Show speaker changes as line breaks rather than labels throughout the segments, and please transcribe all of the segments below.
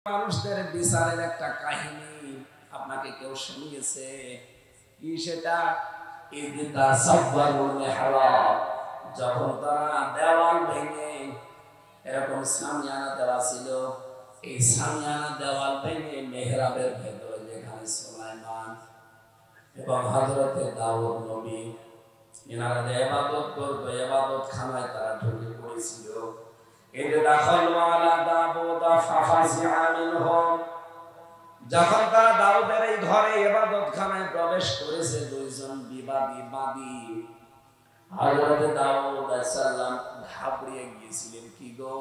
মানুষদের বিচারের একটা কাহিনী আপনাকে কেউ শুনিয়েছে কি? সেটা যখন তারা দেওয়াল ভেঙে, এরকম সামিয়ানা দেওয়া ছিল, এই সামিয়ানা দেওয়াল ভেঙে মেহরাবের ভেতরে যেখানে সুলাইমান এবং হযরতে দাউদ নবী এনারা যে ইবাদত করতো, ইবাদত খানায় তারা ঢুকে পড়েছিল। যখন তারা দাউদের এই ঘরে ইবাদত খানায় প্রবেশ করেছে, দুইজন বিবাদী বাদী হযরত দাউদ আলাইহিস সালাম ঘাবড়িয়ে গিয়েছিলেন। কি গো,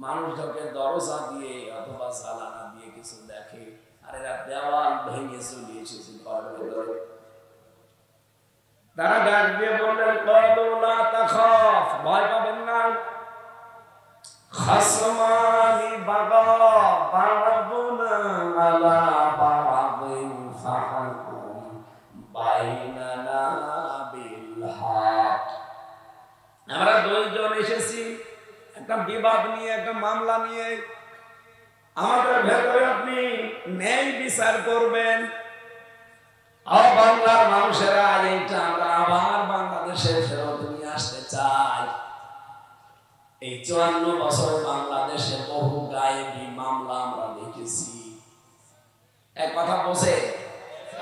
মানুষটাকে দরজা দিয়ে অথবা জানালা দিয়ে কিছু দেখে, আর এরা দেওয়াল ভেঙে চলে এসেছে ঘরের ভিতরে। তারা ডাক দিয়ে বললেন, ক্বালু লা তাখাফ, ভয় পাবেন না। খাসমানি বাগা বা'দুনা আলা বা'দিন ফাহকুম বাইনানা বিল হক। আমরা দুইজন এসেছি একটা বিবাদ নিয়ে, একটা মামলা নিয়ে। আমাদের ভেতরে আপনি ন্যায় বিচার করবেন। বাংলার মানুষেরা এইটা আমরা আবার বাংলাদেশে ফেরত নিয়ে আসতে চাই। এই 54 বছর বাংলাদেশে বহু গায়েবী মামলা আমরা দেখেছি। এক কথা বসে,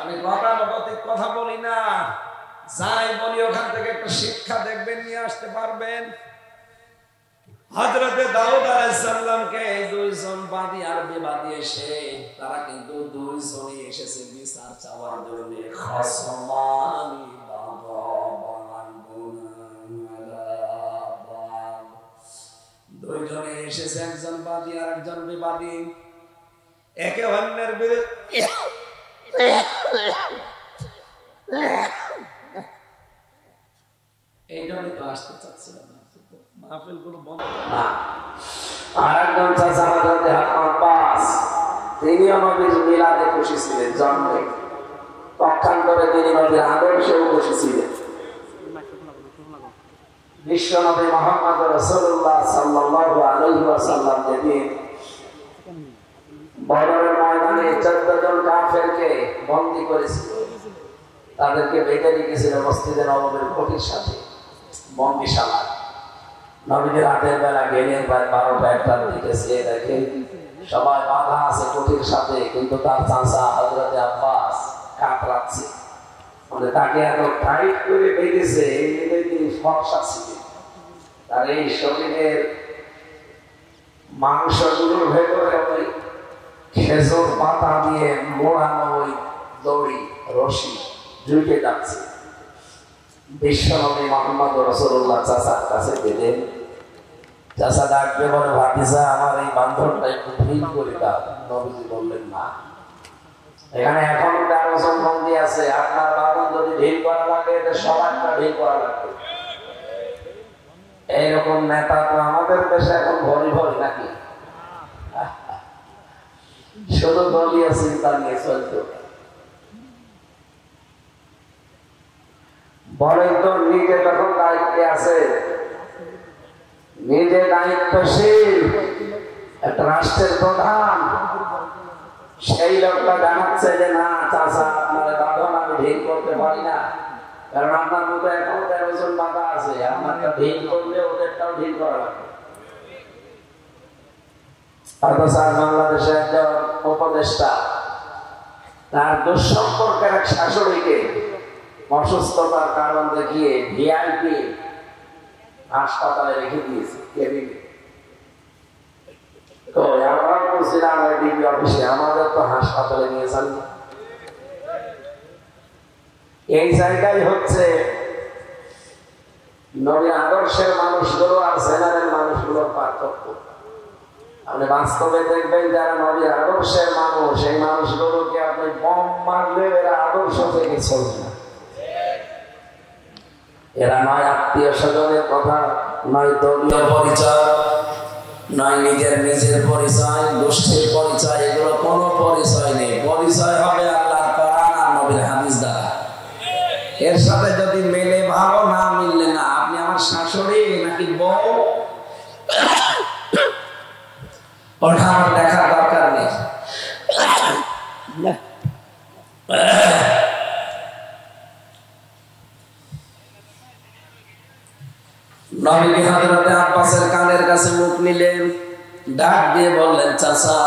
আমি গতানুগতিক কথা বলি না, যাই বলি ওখান থেকে একটা শিক্ষা দেখবেন, নিয়ে আসতে পারবেন। হযরতে দাউদ আলাইহিস সালামকে এই দুইজন বাদী আর বিবাদী এসে, তারা কিন্তু দুইজনই এসেছে বিচার চাওয়ার জন্য। খাসমানি বাগা দুইজনে এসেছে, একজন বাদী আর একজন বিবাদী, একে অন্যের বিরুদ্ধে। এই জন্যই তো আসতে চাচ্ছিলাম না, মাহফিল গুলো বন্ধ না। আর একজন চাচা হযরতে আব্বাস, তিনিও নবীর মিলাদে খুশি ছিলেন, জন্মে পক্ষান্তরে তিনি নবীর আদর্শেও খুশি ছিলেন। বিশ্বনবী মুহাম্মদ রাসূলুল্লাহ সাল্লাল্লাহু আলাইহি ওয়াসাল্লাম যেদিন বদরের ময়দানে 14 জন কাফেরকে বন্দী করেছিল, তাদেরকে বেঁধে রেখেছিল মসজিদে নববীর খুঁটির সাথে বন্দীশালা। নবীজি রাতের বেলা গেলেন, প্রায় 12টা-1টার দিকে, সে দেখেন সবাই বাধা আছে খুঁটির সাথে, কিন্তু তার চাচা হযরতে আব্বাস কাতরাচ্ছে। মানে তাকে এত টাইট করে বেঁধেছে, এমনিতেই তিনি ফর্সা ছিলেন। তার এই শরীরের মাংসগুলোর ভেতরে ওই খেজুর পাতা দিয়ে মোড়ানো ওই দড়ি রশি ঢুকে যাচ্ছে। বিশ্বনবী মুহাম্মদ রাসূলুল্লাহ চাচার কাছে গেলেন। চাচা ডাকবে বলে, ভাতিজা আমার এই বান্ধবটা একটু ঢিল করে দাও। নবীজি বললেন না, এখানে এখন 13 জন বন্দী আছে, আপনার বাঁধন যদি ঢিল করা লাগে এটা সবাইটা ঢিল করা লাগবে। এইরকম নেতা তো আমাদের দেশে এখন ভরি ভরি নাকি, শুধু দলীয় চিন্তা নিয়ে চলতো। বলেন তো, নিজে যখন দায়িত্বে আছে, নিজে দায়িত্বশীল একটা রাষ্ট্রের প্রধান, সেই লোকটা জানাচ্ছে যে না চাচা আপনার বাঁধন আমি ঢিল করতে পারি না, কারণ আপনার মতো এখন 13 জন বাধা আছে, আপনারটা ঢিল করলে ওদেরটাও ঢিল করা লাগবে। বাংলাদেশে একজন উপদেষ্টা তার দুঃসম্পর্কের এক শাশুড়িকে অসুস্থতার কারণ দেখিয়ে ভিআইপি হাসপাতালে রেখে দিয়েছে কেবিনে। তো আমরা বলছিলাম ডিবি অফিসে, আমাদের তো হাসপাতালে নিয়ে যান। এই জায়গায় হচ্ছে নবীর আদর্শের মানুষগুলো আর জেনারেল মানুষগুলোর পার্থক্য। আপনি বাস্তবে দেখবেন যারা নবীর আদর্শের মানুষ, সেই মানুষগুলোকে আপনি বম মারলে এরা আদর্শ থেকে চলবে না। এরা নয় আত্মীয় স্বজনের কথা, নয় দলীয় পরিচয়, নয় নিজের পরিচয়, গোষ্ঠীর পরিচয়, এগুলো কোনো পরিচয় নেই। পরিচয় হবে আল্লাহর কোরআন আর নবীর হাদিস দ্বারা। এর সাথে যদি মেলে ভালো, না মিললে না। আপনি আমার শাশুড়ি নাকি বউ ওঠা দেখার দরকার নেই। নবী হযরত আব্বাসের কানের কাছে মুখ নিলেন, ডাক দিয়ে বললেন, চাচা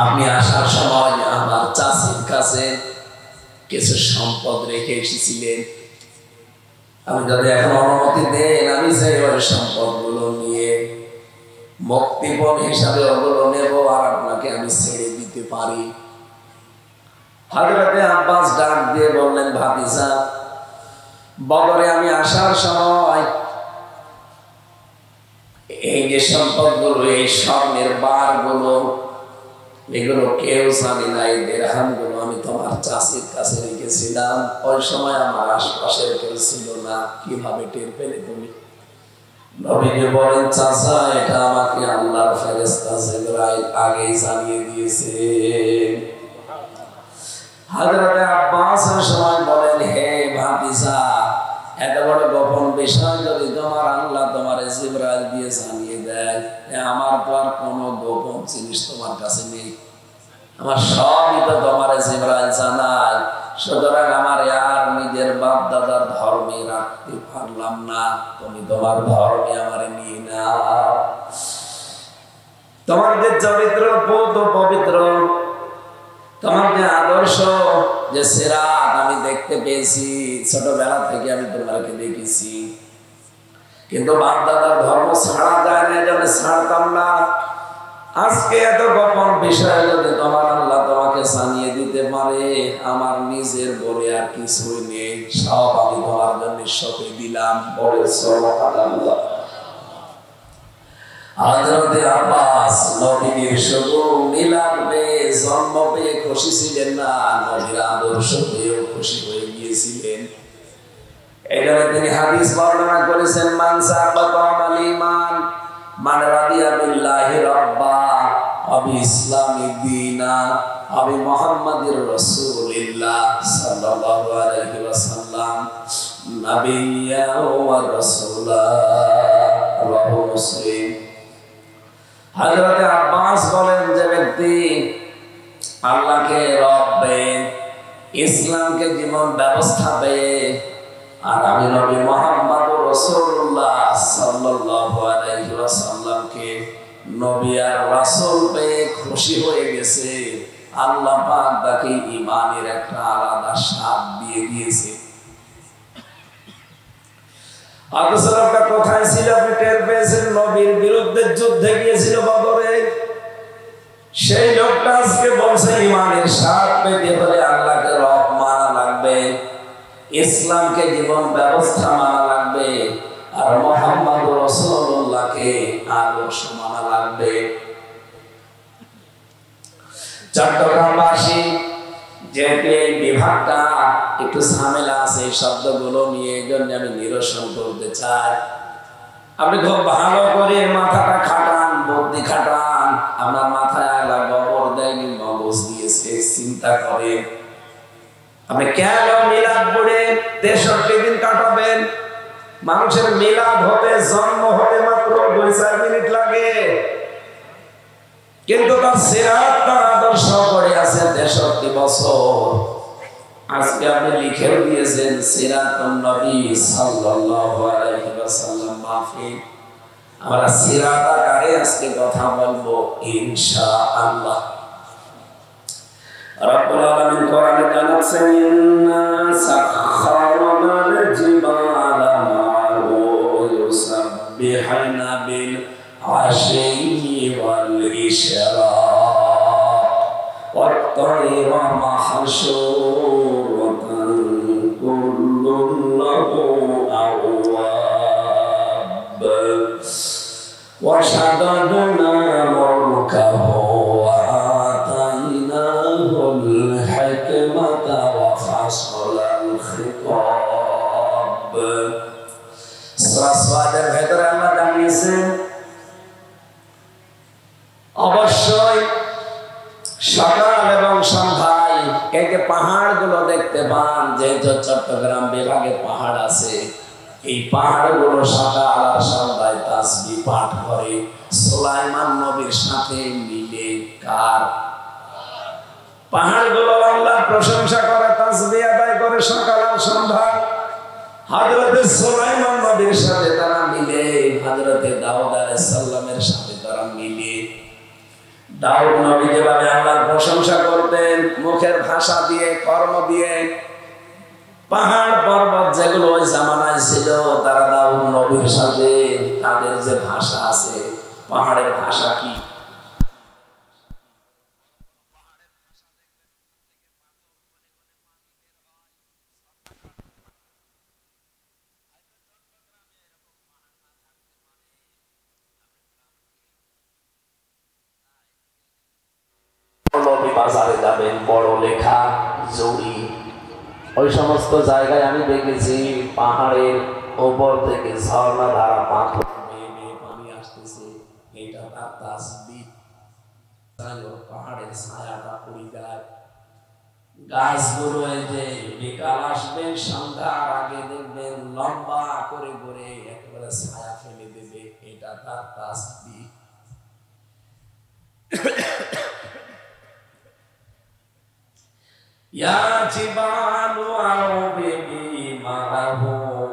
আপনি আসার সময় আমার চাচির কাছে কিছু সম্পদ রেখে এসেছিলেন, আমি যদি এখন অনুমতি দেন আমি সেই সম্পদ গুলো নিয়ে মুক্তিপণ হিসাবে ওগুলো নেব আর আপনাকে আমি ছেড়ে দিতে পারি। হযরত আব্বাস ডাক দিয়ে বললেন, ভাতিজা বদরে আমি আসার সময় এই যে সম্পদগুলো, এই স্বর্ণের বার গুলো, এগুলো কেউ জানে না, এই দিরহাম গুলো আমি তোমার চাচির কাছে রেখেছিলাম। ওই সময় আমার আশপাশের কেউ ছিল না, কিভাবে টের পেলে তুমি? নবীজি বলেন, চাচা এটা আমাকে আল্লাহর ফেরেশতা জিবরাইল আগেই জানিয়ে দিয়েছে। হযরত আব্বাস সময় বলেন, হে ভাতিজা এত বড় গোপন বিষয় যদি তোমার আল্লাহ তোমার জিবরাইল দিয়ে জানিয়ে দেয়, আমার তো আর কোনো গোপন জিনিস তোমার কাছে নেই, আমার সবই তো তোমার জিবরাইল জানায়, সুতরাং আমার আর নিজের বাপ দাদার ধর্মে রাখতে পারলাম না, তুমি তোমার ধর্মে আমার নিয়ে নাও। তোমার যে চরিত্র বহুত পবিত্র, তোমার যে আদর্শ, যে সিরাত আমি দেখতে পেয়েছি, ছোটবেলা থেকে আমি তোমাকে দেখেছি, কিন্তু বাপ দাদার ধর্ম ছাড়া যায় না, এজন্য ছাড়তাম না। আজকে এত গোপন বিষয় যদি তোমার আল্লাহ তোমাকে জানিয়ে দিতে পারে, আমার নিজের বলে আর কিছুই নেই, সব আমি তোমার জন্য সঁপে দিলাম। বলে সুবহানাল্লাহ। হযরত আব্বাস নবীর শুধু মিলাদ পেয়ে, জন্ম পেয়ে খুশি ছিলেন না, নবীর আদর্শ পেয়েও খুশি হয়ে গিয়েছিলেন। এখানে তিনি হাদিস বর্ণনা করেছেন, মান সাবাকা আল ঈমান মান রাদিয়া বিল্লাহি রাব্বা আবি ইসলামি দীনা আবি মুহাম্মাদির রাসূলিল্লাহ সাল্লাল্লাহু আলাইহি ওয়াসাল্লাম নাবিয়্যা ওয়া রাসূলা। রাওয়াহু মুসলিম। হযরত আব্বাস বলেন, যে ব্যক্তি আল্লাহকে রব পেয়ে, ইসলামকে জীবন ব্যবস্থা পেয়ে, আর আমি নবী মুহাম্মদ রাসূলুল্লাহ সাল্লাল্লাহু আলাইহি ওয়াসাল্লামকে নবী আর রাসূল পেয়ে খুশি হয়ে গেছে, আল্লাহ পাক তাকে ঈমানের একটা আলাদা স্বাদ দিয়ে দিয়েছে। আদর্শটা কোথায় ছিল আপনি টের পেয়েছেন? নবীর বিরুদ্ধে যুদ্ধে গিয়েছিল বদরে। সেই লোকটা আজকে বলছে ঈমানের স্বাদ পেতে হলে আল্লাহকে রব মানা লাগবে, ইসলামকে জীবন ব্যবস্থা মানা লাগবে, আর মুহাম্মদ রাসূলুল্লাহকে আদর্শ মানা লাগবে। চট্টগ্রামবাসী যেহেতু এই বিভাগটা একটু ঝামেলা আছে এই শব্দগুলো নিয়ে, এই জন্য আমি নিরসন করতে চাই। আপনি খুব ভালো করে মাথাটা খাটান, বুদ্ধি খাটান, আপনার মাথায় আলা গোবর দেয়নি, মগজ দিয়েছে, চিন্তা করেন আপনি কেন মিলাদ পড়ে 63 দিন কাটাবেন? মানুষের মিলাদ হতে, জন্ম হতে মাত্র 2-4 মিনিট লাগে, কিন্তু তার সিরাত, তার আদর্শ পড়ে আছে 63 বছর। আজকে আপনি লিখে দিয়েছেন সিরাতুন নবী সাল্লাল্লাহু আলাইহি ওয়াসাল্লাম মাহফিল। আমরা সিরাত আকারে আজকে কথা বলবো ইনশাআল্লাহ। রব্বুল আলামিন কোরআনে জানাচ্ছেন, ইন্না সাখখারনাল জিবালা মা'হু ইউসাব্বিহুনা বিল আশি ওয়াল ইশরাক ওয়াত তায়রা মাহশুরাতান কুল্লুন লাহু আওয়াব ওয়া শাদাদনা মুলকাহু ওয়া আতাইনাহুল হিকমাতা ওয়া ফাসলাল খিতাব। সূরা সাদের ভেতরে আল্লাহ জানিয়েছেন, অবশ্যই সকাল এবং সন্ধ্যায় এই যে পাহাড়গুলো দেখতে পান, যেহেতু চট্টগ্রাম বিভাগে পাহাড় আছে, এই পাহাড়গুলো সকাল আর সন্ধ্যায় তাসবিহ পাঠ করে সুলাইমান নবীর সাথে মিলে। কার? পাহাড়গুলো আল্লাহর প্রশংসা করে, তাসবিহ আদায় করে সকাল আর সন্ধ্যায়। হযরতে সুলাইমান নবীর সাথে তারা মিলে, হযরতে দাউদ আলাইহিস সালামের সাথে তারা মিলে, দাউদ নবী যেভাবে আল্লাহর প্রশংসা করতেন মুখের ভাষা দিয়ে, কর্ম দিয়ে, পাহাড় পর্বত যেগুলো ওই জামানায় ছিল, তারা দাউদ নবীর সাথে তাদের যে ভাষা আছে, পাহাড়ের ভাষা কি? বাজারে যাবেন, বড় লেখা জড়ি, ওই সমস্ত জায়গায় আমি দেখেছি পাহাড়ের উপর থেকে ঝর্ণা ধারা পাথর পানি আসতেছে, এটা তার তাসবিহ। পাহাড়ের ছায়াটা পড়ে যায়, গাছগুলো এই যে বিকাল আসবে, সন্ধ্যার আগে দেখবেন লম্বা করে করে একেবারে ছায়া ফেলে দেবে, এটা তার তাসবিহ। يا جبال أوبي معه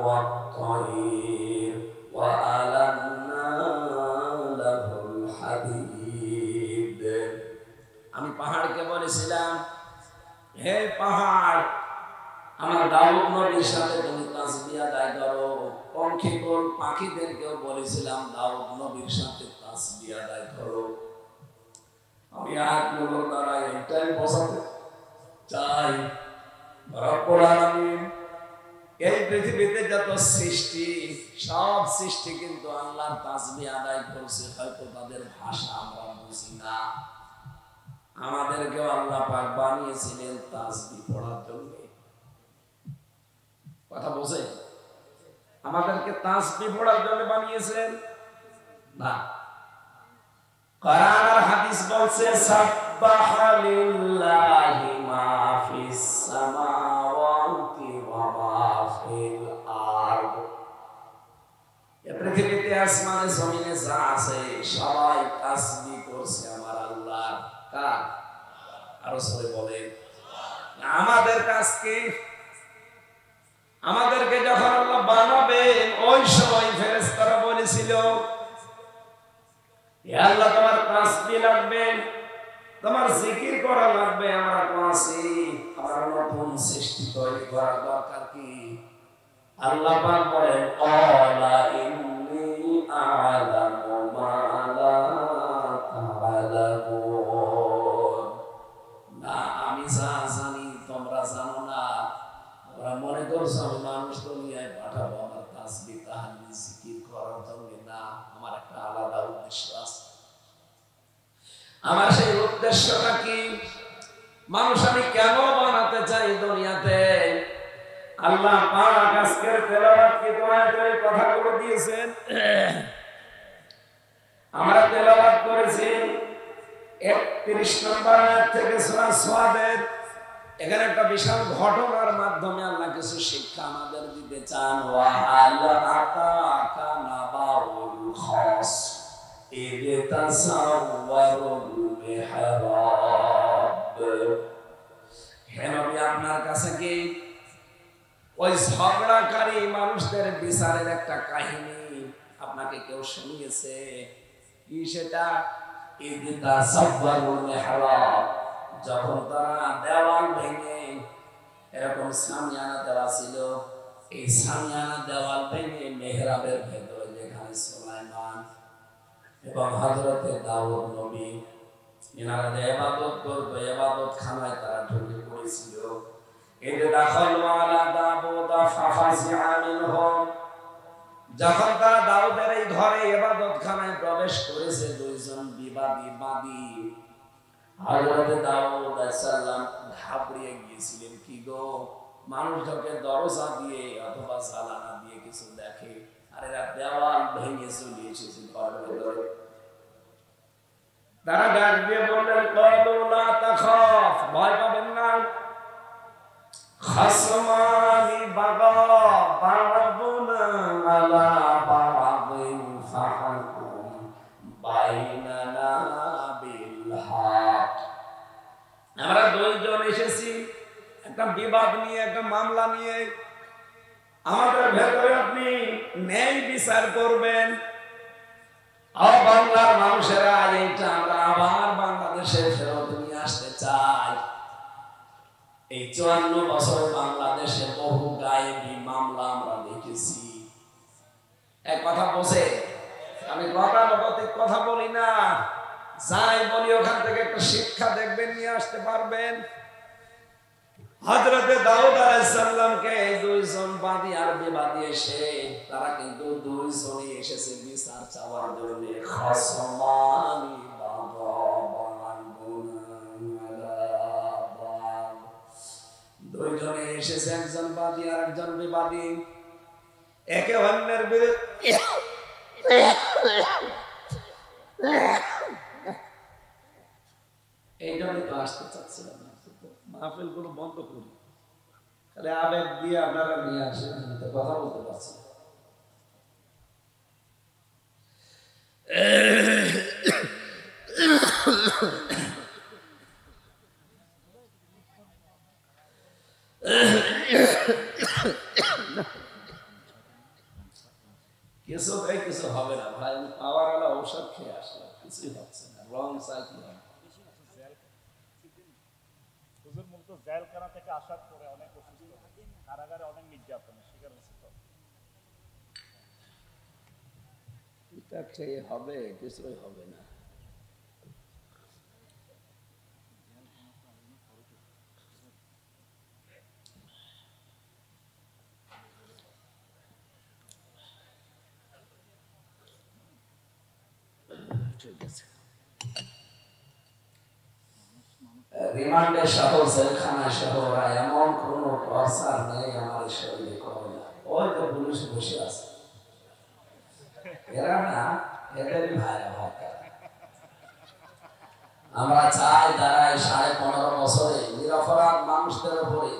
والطير وألنا له الحديد। আমি পাহাড়কে বলেছিলাম, হে পাহাড়, আমার দাউদ নবীর সাথে তুমি তাসবিহ আদায় করো। পঙ্খিকুল পাখিদেরকেও বলেছিলাম দাউদ নবীর সাথে তাসবিহ আদায় করো। আমি আয়াতগুলোর দ্বারা এটাই বোঝাতে চাই, রব্বুল আলামিন এই পৃথিবীতে যত সৃষ্টি, সব সৃষ্টি কিন্তু আল্লাহর তাসবিহ আদায় করছে। হয়তো তাদের ভাষা আমরা বুঝি না, আমাদেরকেও আল্লাহ পাক বানিয়েছিলেন তাসবিহ পড়ার জন্য। কথা বোঝে? আমাদেরকে তাসবিহ পড়ার জন্য বানিয়েছেন না। কোরআন আর হাদিস বলছে সাব্বাহা লিল্লাহি মা ফিস সামাওয়াতি ওয়া মা ফিল আরদ। এই পৃথিবীতে আসমানে জমিনে যা আছে সবাই তাসবিহ করছে আমার আল্লাহ। কার? আরো সবাই বলে আমাদের কাজ কি? আমাদেরকে যখন আল্লাহ বানাবেন ওই সময় ফেরেশতারা বলেছিল, হে আল্লাহ, তোমার তাসবিহ লাগবে, তোমার জিকির করা লাগবে। আমরা কোয়াছি আমার নতুন সৃষ্টি তৈরি করার দরকার কি? আল্লাহ পাক বলেন, ক্বালা ইন্নী আ'লামু মা লা তা'লামুন। না, আমি যা জানি তোমরা জানো না। তোমরা মনে করছো আমি মানুষ দুনিয়ায় পাঠাবো আমার তাসবিহ তাহলিল জিকির করার জন্য? না, আমার একটা আলাদা উদ্দেশ্য আছে। আমার সেই উদ্দেশ্যটা কি? মানুষ আমি কেন বানাতে চাই দুনিয়াতে? আল্লাহ পাক আজকের তেলাওয়াত কি দয়াতে এই কথাগুলো দিয়েছেন। আমরা তেলাওয়াত করেছি 31 নম্বর আয়াত থেকে সূরা সাদের। এখানে একটা বিশাল ঘটনার মাধ্যমে আল্লাহ কিছু শিক্ষা আমাদের দিতে চান। ওয়া আলা আতাকা নাবাউল খাস ইদ তাসাওয়ারুল মিহরাব। হে নবী, আপনার কাছে কি ওই ঝগড়াকারী মানুষদের বিচারের একটা কাহিনী আপনাকে কেউ শুনিয়েছে? কি সেটা? ইদ তাসাওয়ারুল মিহরাব, যখন তারা দেওয়াল ভেঙে, এরকম সামিয়ানা দেওয়া ছিল, এই সামিয়ানা দেওয়াল ভেঙে মেহরাবের ভেতরে যেখানে সুলাইমান এবং হযরতে দাউদ নবী এনারা যে ইবাদত করত, ইবাদত খানায় তারা ঢুকে পড়েছিল। ইদ দাখালু আলা দাউদ ফাফাজিআ মিনহুম, যখন তারা দাউদের এই ঘরে ইবাদত খানায় প্রবেশ করেছে, দুইজন বিবাদী বাদী হযরতে দাউদ আলাইহিস সালাম ঘাবড়ে গিয়েছিলেন। কি গো, মানুষ যখন দরজা দিয়ে অথবা জানালা দিয়ে কিছু দেখে, আর এরা দেওয়াল ভেঙে চলে এসেছে ঘরের ভিতরে। তারা ডাক দিয়ে বললেন, ক্বালু লা তাখাফ, ভয় পাবেন না। খাসমানি বাগা বা'দুনা আলা বা'দিন ফাহকুম বাইনানা বিল হক। আমরা দুইজন এসেছি একটা বিবাদ নিয়ে, একটা মামলা নিয়ে। আমাদের ভেতরে আপনি ন্যায় বিচার করবেন। বাংলার মানুষেরা এইটা আমরা আবার বাংলাদেশে ফেরত নিয়ে আসতে চাই। এই 54 বছর বাংলাদেশে বহু গায়েবী মামলা আমরা দেখেছি। এক কথা বসে আমি গতানুগতিক কথা বলি না, যাই বলি ওখান থেকে একটা শিক্ষা দেখবেন, নিয়ে আসতে পারবেন। হযরতে দাউদ আলাইহিস সালামকে দুইজন বাদী আর বিবাদী এসে তারা কিন্তু দুইজনই এসেছে বিচার চাওয়ার জন্য। খসমানি দুইজনে এসেছে, একজন বাদী আর একজন বিবাদী, একে অন্যের বিরুদ্ধে এই জন্য তো আসতে চাচ্ছিলাম মাহফিল গুলো বন্ধ করি, তাহলে আবেগ দিয়ে আপনারা নিয়ে আসেন, কথা বলতে পারছি। কিছু হবে না ভাই, পাওয়ার আলা ঔষধ খেয়ে আসলাম, কিছুই হচ্ছে না, রং চাই কি হবে।
জেলখানা থেকে আসার পরে অনেক অসুস্থ, কারাগারে অনেক নির্যাতনের শিকার হচ্ছে।
এটা খেয়ে হবে, কিছুই হবে না। ঠিক আছে, রিমান্ডে সহ জেলখানা সহ এমন কোন প্রচার নেই আমার শরীরে করে না। ওই তো পুলিশ বসে আছে, এরা না এদেরই ভাইরা ভাইরা। আমরা চাই তারা এই 15.5 বছরে নিরপরাধ মানুষদের উপরে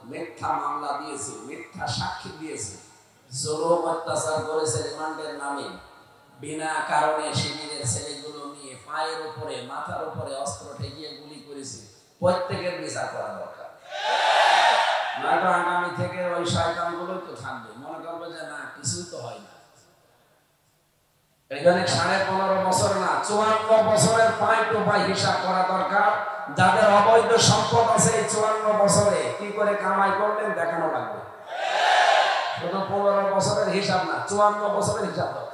মিথ্যা মামলা দিয়েছে, মিথ্যা সাক্ষী দিয়েছে, জুলুম অত্যাচার করেছে রিমান্ডের নামে, বিনা কারণে শিবিরের ছেলেগুলো নিয়ে পায়ের উপরে মাথার উপরে অস্ত্র ঠেকিয়ে গুলি করেছে। প্রত্যেকের বিচার করা দরকার, নয়তো আগামী থেকে ওই শয়তানগুলো তো থাকবে, মনে করবে যে না কিছুই তো হয় না। এখানে 15.5 বছর না 54 বছরের পাই টু পাই হিসাব করা দরকার। যাদের অবৈধ সম্পদ আছে এই 54 বছরে কি করে কামাই করলেন দেখানো লাগবে। শুধু 15 বছরের হিসাব না, 54 বছরের হিসাব দরকার।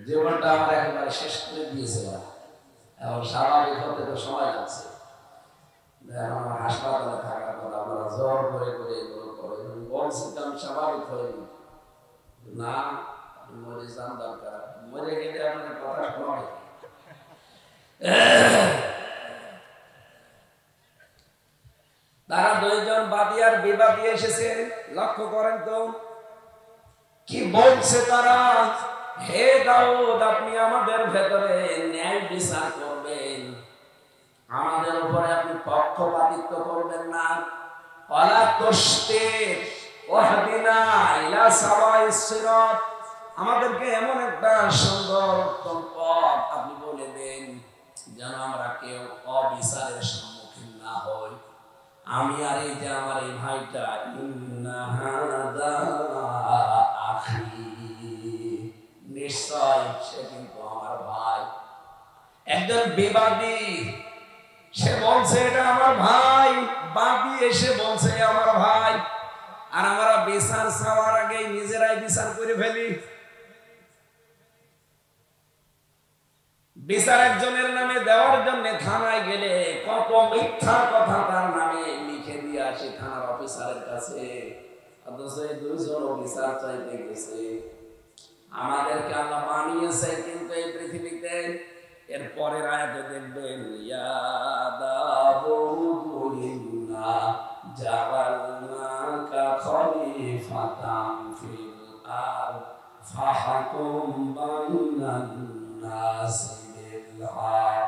জীবনটা আমরা একেবারে শেষ করে দিয়েছিলাম, এখন স্বাভাবিক হতে তো সময় লাগছে। আমার হাসপাতালে থাকার কথা আমরা জোর করে করে এগুলো করে বলছিলাম, স্বাভাবিক হয়নি না, মরে যান দরকার, মরে গেলে আমাদের কথা শোনা। তারা দুইজন বাদী আর বিবাদী এসেছে, লক্ষ্য করেন তো কি বলছে তারা। হে দাউদ, আপনি আমাদের ভেতরে ন্যায় বিচার করবেন, আমাদের উপরে আপনি পক্ষপাতিত্ব করবেন না। ওয়ালা তুশতির ওয়াহদিনা ইলা সাওয়াইস সিরাত, আমাদেরকে এমন একটা সুন্দর উত্তম পথ আপনি বলে দেন যেন আমরা কেউ অবিচারের সম্মুখীন না হই। আমি আর এই যে আমার এই ভাইটা, ইন্না হাদা আখি, নিশ্চয় সে কিন্তু আমার ভাই। একজন বিবাদী সে বলছে এটা আমার ভাই, বাদী এসে বলছে আমার ভাই, আর আমরা বিচার চাওয়ার আগে নিজেরাই বিচার করে ফেলি। বিচার একজনের নামে দেওয়ার জন্য থানায় গেলে কত মিথ্যা কথা তার নামে লিখে দিয়ে আসে থানার অফিসারের কাছে, অথচ এই দুইজন বিচার চাইতে গেছে। আমাদেরকে আল্লাহ বানিয়েছে কিন্তু এই পৃথিবীতে। এর পরের আয়াতে দেখবেন, ইয়া দাউদ ইন্না জাআলনাকা খলিফাতান ফিল আরদ ফাহকুম বাইনান নাসি বিল হক।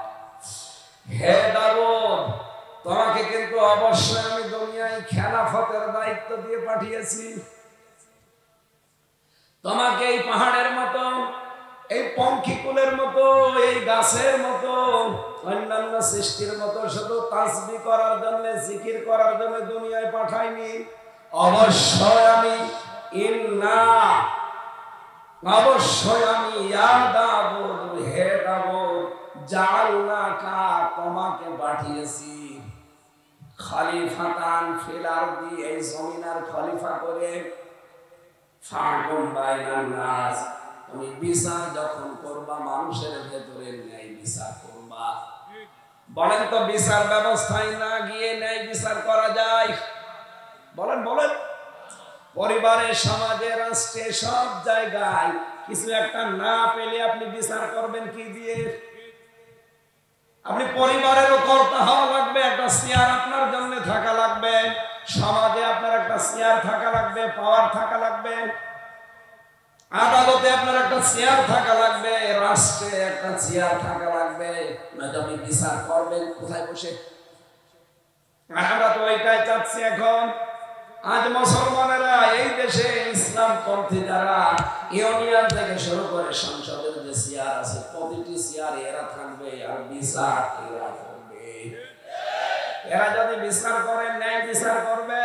হে দাউদ, তোমাকে কিন্তু অবশ্যই আমি দুনিয়ায় খেলাফতের দায়িত্ব দিয়ে পাঠিয়েছি। তোমাকে এই পাহাড়ের মতো এই পঙ্খিকুলের মতো, এই গাছের মতো, অন্যান্য সৃষ্টির মতো শুধু তাসবিহ করার জন্য, জিকির করার জন্য দুনিয়ায় পাঠাইনি। অবশ্যই আমি অবশ্যই আমি হে দাউদ জাআলনাকা, তোমাকে পাঠিয়েছি খলিফাতান ফিল আরদি, এই জমিনের খলিফা করে, ফাকুম বাইনান নাস, তুমি বিচার যখন করবা মানুষের ভেতরে ন্যায় বিচার করবা। বলেন তো বিচার ব্যবস্থায় না গিয়ে ন্যায় বিচার করা যায়? বলেন বলেন। পরিবারে, সমাজে, রাষ্ট্রে, সব জায়গায় কিছু একটা না পেলে আপনি বিচার করবেন কি দিয়ে? আপনি পরিবারেরও কর্তা হওয়া লাগবে, একটা চেয়ার আপনার জন্য থাকা লাগবে, সমাজে আপনার একটা চেয়ার থাকা লাগবে, পাওয়ার থাকা লাগবে, আদালতে আপনার একটা চেয়ার থাকা লাগবে, রাষ্ট্রে একটা চেয়ার থাকা লাগবে। নয়তো আপনি বিচার করবেন কোথায় বসে? আমরা তো ওইটাই চাচ্ছি এখন। আজ মুসলমানেরা এই দেশে ইসলামপন্থী যারা ইউনিয়ন থেকে শুরু করে সংসদের যে চেয়ার আছে, প্রতিটি চেয়ারে এরা থাকবে আর বিচার এরা করবে। এরা যদি বিচার করে, ন্যায় বিচার করবে।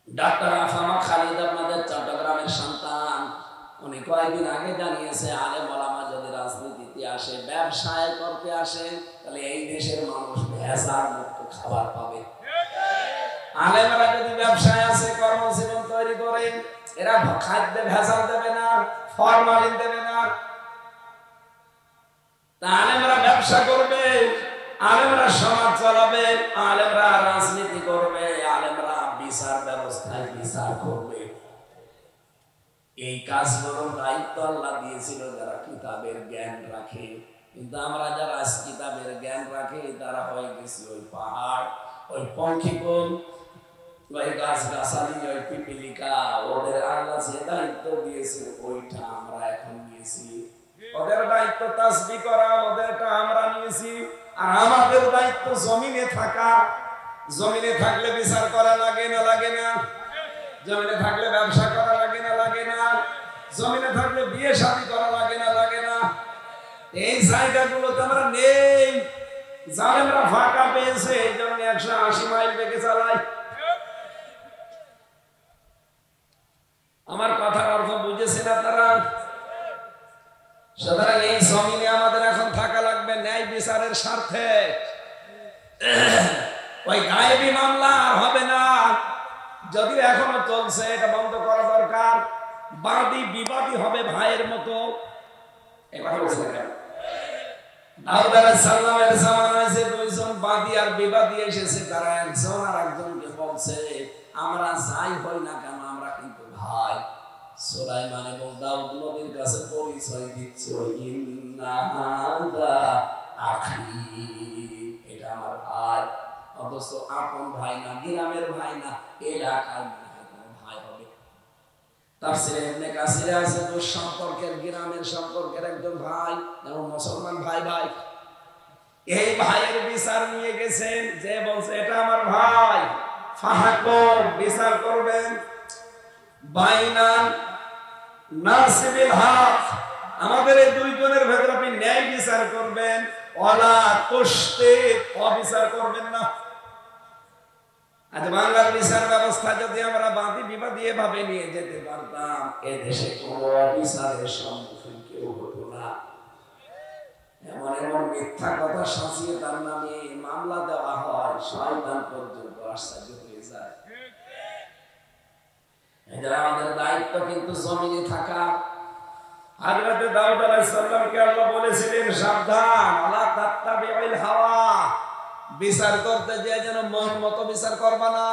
ডাক্তার আফামা খালিদ আপনাদের চট্টগ্রামের সন্তান, উনি কয়েকদিন আগে জানিয়েছে আলেম ওলামা যদি রাজনীতিতে আসে, ব্যবসায় করতে আসে, তাহলে এই দেশের মানুষ ভেজাল মুক্ত খাবার পাবে। আলেমরা যদি ব্যবসায় আসে, কর্মজীবন তৈরি করে, এরা খাদ্যে ভেজাল দেবে না, ফরমালিন দেবে না। তা আলেমরা ব্যবসা করবে, আলেমরা সমাজ চালাবে, আলেমরা রাজনীতি করবে, আলেমরা বিচার ব্যবস্থায় বিচার করবে। এই কাজগুলোর দায়িত্ব আল্লাহ দিয়েছিল যারা কিতাবের জ্ঞান রাখে। কিন্তু আমরা যারা কিতাবের জ্ঞান রাখে তারা হয়ে গেছি ওই পাহাড়, ওই পঙ্খিকুল, ওই গাছ গাছালি, ওই পিপিলিকা। ওদের আল্লাহ যে দায়িত্ব দিয়েছে ওইটা আমরা এখন নিয়েছি। ওদের দায়িত্ব তাসবিহ করা, ওদেরটা আমরা নিয়েছি। আর আমাদের দায়িত্ব জমিনে থাকা। জমিনে থাকলে বিচার করা লাগে না লাগে না? জমিনে থাকলে ব্যবসা করা লাগে না লাগে না? জমিনে থাকলে বিয়ে শাদী করা লাগে না লাগে না? এই জায়গাগুলোতে আমরা নেই। জালেমরা ফাঁকা পেয়েছে, এই জন্য 180 মাইল বেগে চালায়। আমার কথার অর্থ বুঝেছেন আপনারা? সুতরাং এই জমিনে আমাদের এখন থাকা লাগবে ন্যায় বিচারের স্বার্থে। ওই গায়েবী মামলা আর হবে না, যদিও এখনো চলছে, এটা বন্ধ করা দরকার। বাদী বিবাদী হবে ভাইয়ের মতো। দাউদ আলাইহিস সালামের জামানায় যে দুইজন বাদী আর বিবাদী এসেছে, তারা একজন আর একজনকে বলছে, আমরা যাই হই না কেন আমরা কিন্তু ভাই। সুলাইমান এবং দাউদ নবীর কাছে পরিচয় দিচ্ছে, ইন্না হাযা আখি, এটা আমার ভাই। অথচ আপন ভাই না, গ্রামের ভাই না, এলাকার ভাই হবে। তাফসীরে ইবনে কাসিরে আছে দুঃসম্পর্কের, গ্রামের সম্পর্কের একজন ভাই, যেমন মুসলমান ভাই ভাই। এই ভাইয়ের বিচার নিয়ে গেছেন, যে বলছে এটা আমার ভাই, ফাহাকুম, বিচার করবেন বাইনান নাসি বিল হক, আমাদের এই দুইজনের ভেতরে আপনি ন্যায় বিচার করবেন, ওয়ালা তুশতিত, অবিচার করবেন না। আজ বাংলার বিচার ব্যবস্থা যদি আমরা বাদী বিবাদী এভাবে নিয়ে যেতে পারতাম, এ দেশে কোনো অবিচারের সম্মুখীন কেউ হতো না। এমন এমন মিথ্যা কথা সাজিয়ে তার নামে মামলা দেওয়া হয়, শয়তান পর্যন্ত আশ্চর্য হয়ে যায়। এদের আমাদের দায়িত্ব কিন্তু জমিনে থাকা। হযরত দাউদ আলাইহিস সালামকে আল্লাহ বলেছিলেন, সাবধান, আলা তাত্তাবিউল হাওয়া, বিচার করতে যে যেন মন মতো বিচার করবা না।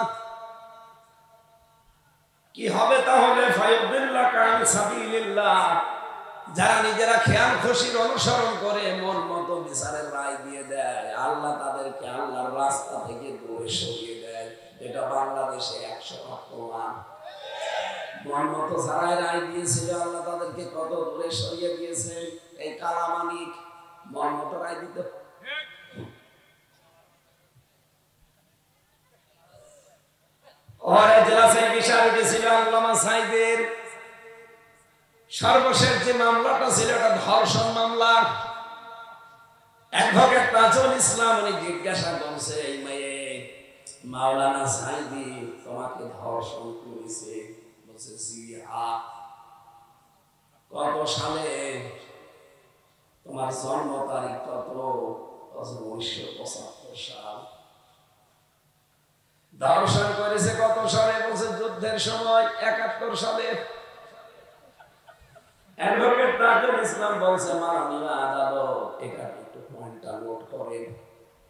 কি হবে তাহলে? ফায়ুদিল্লাকা আন সাবিলিল্লাহ, যারা নিজেরা খেয়াল খুশির অনুসরণ করে মন মতো বিচারের রায় দিয়ে দেয়, আল্লাহ তাদেরকে আল্লাহর রাস্তা থেকে দূরে সরিয়ে দেয়। এটা বাংলাদেশে 100 প্রমাণ। মন মতো যারাই রায় দিয়েছিল আল্লাহ তাদেরকে কত দূরে সরিয়ে দিয়েছে। এই কালামানিক মন মতো রায় দিত। ওর এজলাসে বিষয় উঠেছিল আল্লামা সাইদের, সর্বশেষ যে মামলাটা ছিল এটা ধর্ষণ মামলা। অ্যাডভোকেট তাজুল ইসলাম উনি জিজ্ঞাসা করছে, এই মেয়ে মাওলানা সাইদি তোমাকে ধর্ষণ করেছে? বলছে জি হ্যাঁ। কত সালে? তোমার জন্ম তারিখ কত? 1975 সাল। ধর্ষণ করেছে কত সালে? বলছে যুদ্ধের সময় 71 সালে। অ্যাডভোকেট তাজুল ইসলাম বলছে মাননীয় আদালত এখানে একটু পয়েন্টটা নোট করেন।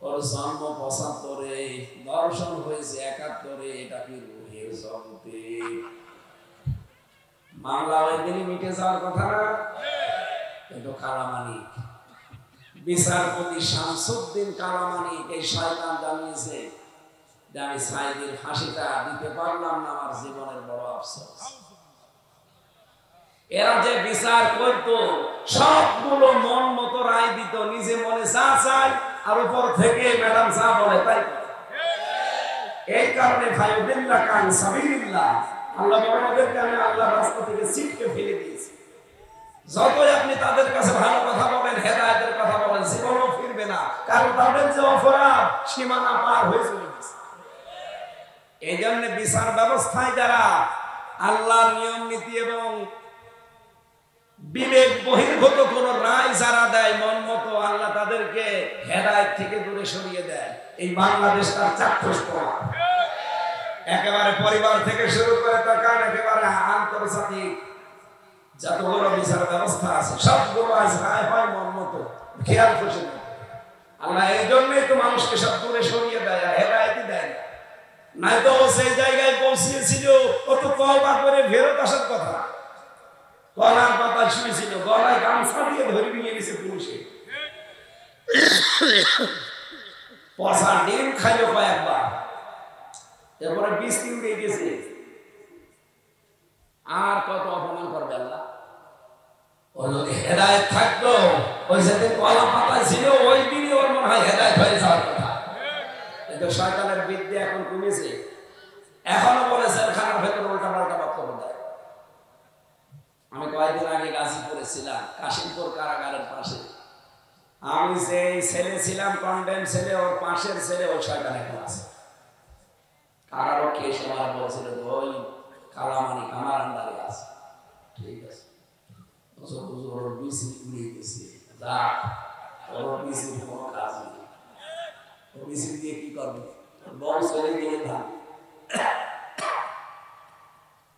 ওর জন্ম 75-এ, ধর্ষণ হয়েছে 71-এ, এটা কি রুহের জগতে? মামলা ওই দিনই মিটে যাওয়ার কথা না? কিন্তু কালামানিক বিচারপতি শামসুদ্দিন কালামানিক এই শয়তান জানিয়েছে যে আমি সাইদির ফাঁসিটা দিতে পারলাম না, আমার জীবনের বড় আফসোস। এরা যে বিচার করতো সবগুলো মন মতো রায় দিত, নিজে মনে যা চায় আর উপর থেকে ম্যাডাম যা বলে তাই। এই কারণে ফায়ুদিল্লাহ কান সাবিলিল্লাহ, আল্লাহ বলেন ওদেরকে আমি আল্লাহর রাস্তা থেকে ছিটকে ফেলে দিয়েছি। যতই আপনি তাদের কাছে ভালো কথা বলেন, হেদায়েতের কথা বলেন, জীবনও ফিরবে না, কারণ তাদের যে অপরাধ সীমানা পার হয়ে চলে গেছে। এই জন্য বিচার ব্যবস্থায় যারা আল্লাহর নিয়ম নীতি এবং বিবেক বহির্ভূত কোন রায় যারা দেয় মন মতো, আল্লাহ তাদেরকে হেদায়েত থেকে দূরে সরিয়ে দেয়। এই বাংলাদেশ তার চাক্ষুষ প্রমাণ। একেবারে পরিবার থেকে শুরু করে তাকান, একেবারে আন্তর্জাতিক যতগুলো বিচার ব্যবস্থা আছে সবগুলো আজ রায় হয় মন মতো, খেয়াল খুশি। আল্লাহ এই জন্যই তো মানুষকে সব দূরে সরিয়ে দেয়, হেদায়েতই দেয়। নাই তো সেই জায়গায় পৌঁছিয়েছিল ও তো তওবা করে ফেরত আসার কথা। গলার পাতা শুয়েছিল, গলায় গামছা দিয়ে ধরে নিয়ে গেছে পুলিশে। পচা ডিম খাইল কয়েকবার, এরপরে 20 দিন দিয়ে গেছে। আর কত অপমান করবে আল্লাহ? ওর যদি হেদায়েত থাকতো, ওই যেদিন কলা পাতা ছিল ওই দিনই ওর মনে হয় হেদায়েত হয়ে যাওয়ার কথা। কিন্তু শয়তানের বিদ্যা এখন কমেছে, এখনো বলে জেলখানার ভেতর উল্টা পাল্টা বক্তব্য দেয়। আমি কয়েকদিন আগে গাজীপুরে ছিলাম, কাশিমপুর কারাগারের পাশে। আমি যে ছেলে ছিলাম কন্ডেম ছেলে, ওর পাশের ছেলে ওই শয়তান এখন আছে। কারারক্ষী এসে আমার বলছিল ওই কালামানিক আমার আন্ডারে আছে। ঠিক আছে, ওর বিসি উড়িয়ে গেছে, ওর বিসির কোনো কাজ নেই। ও বিসি দিয়ে কি করবে? বউ ছেলে দিয়ে ধান।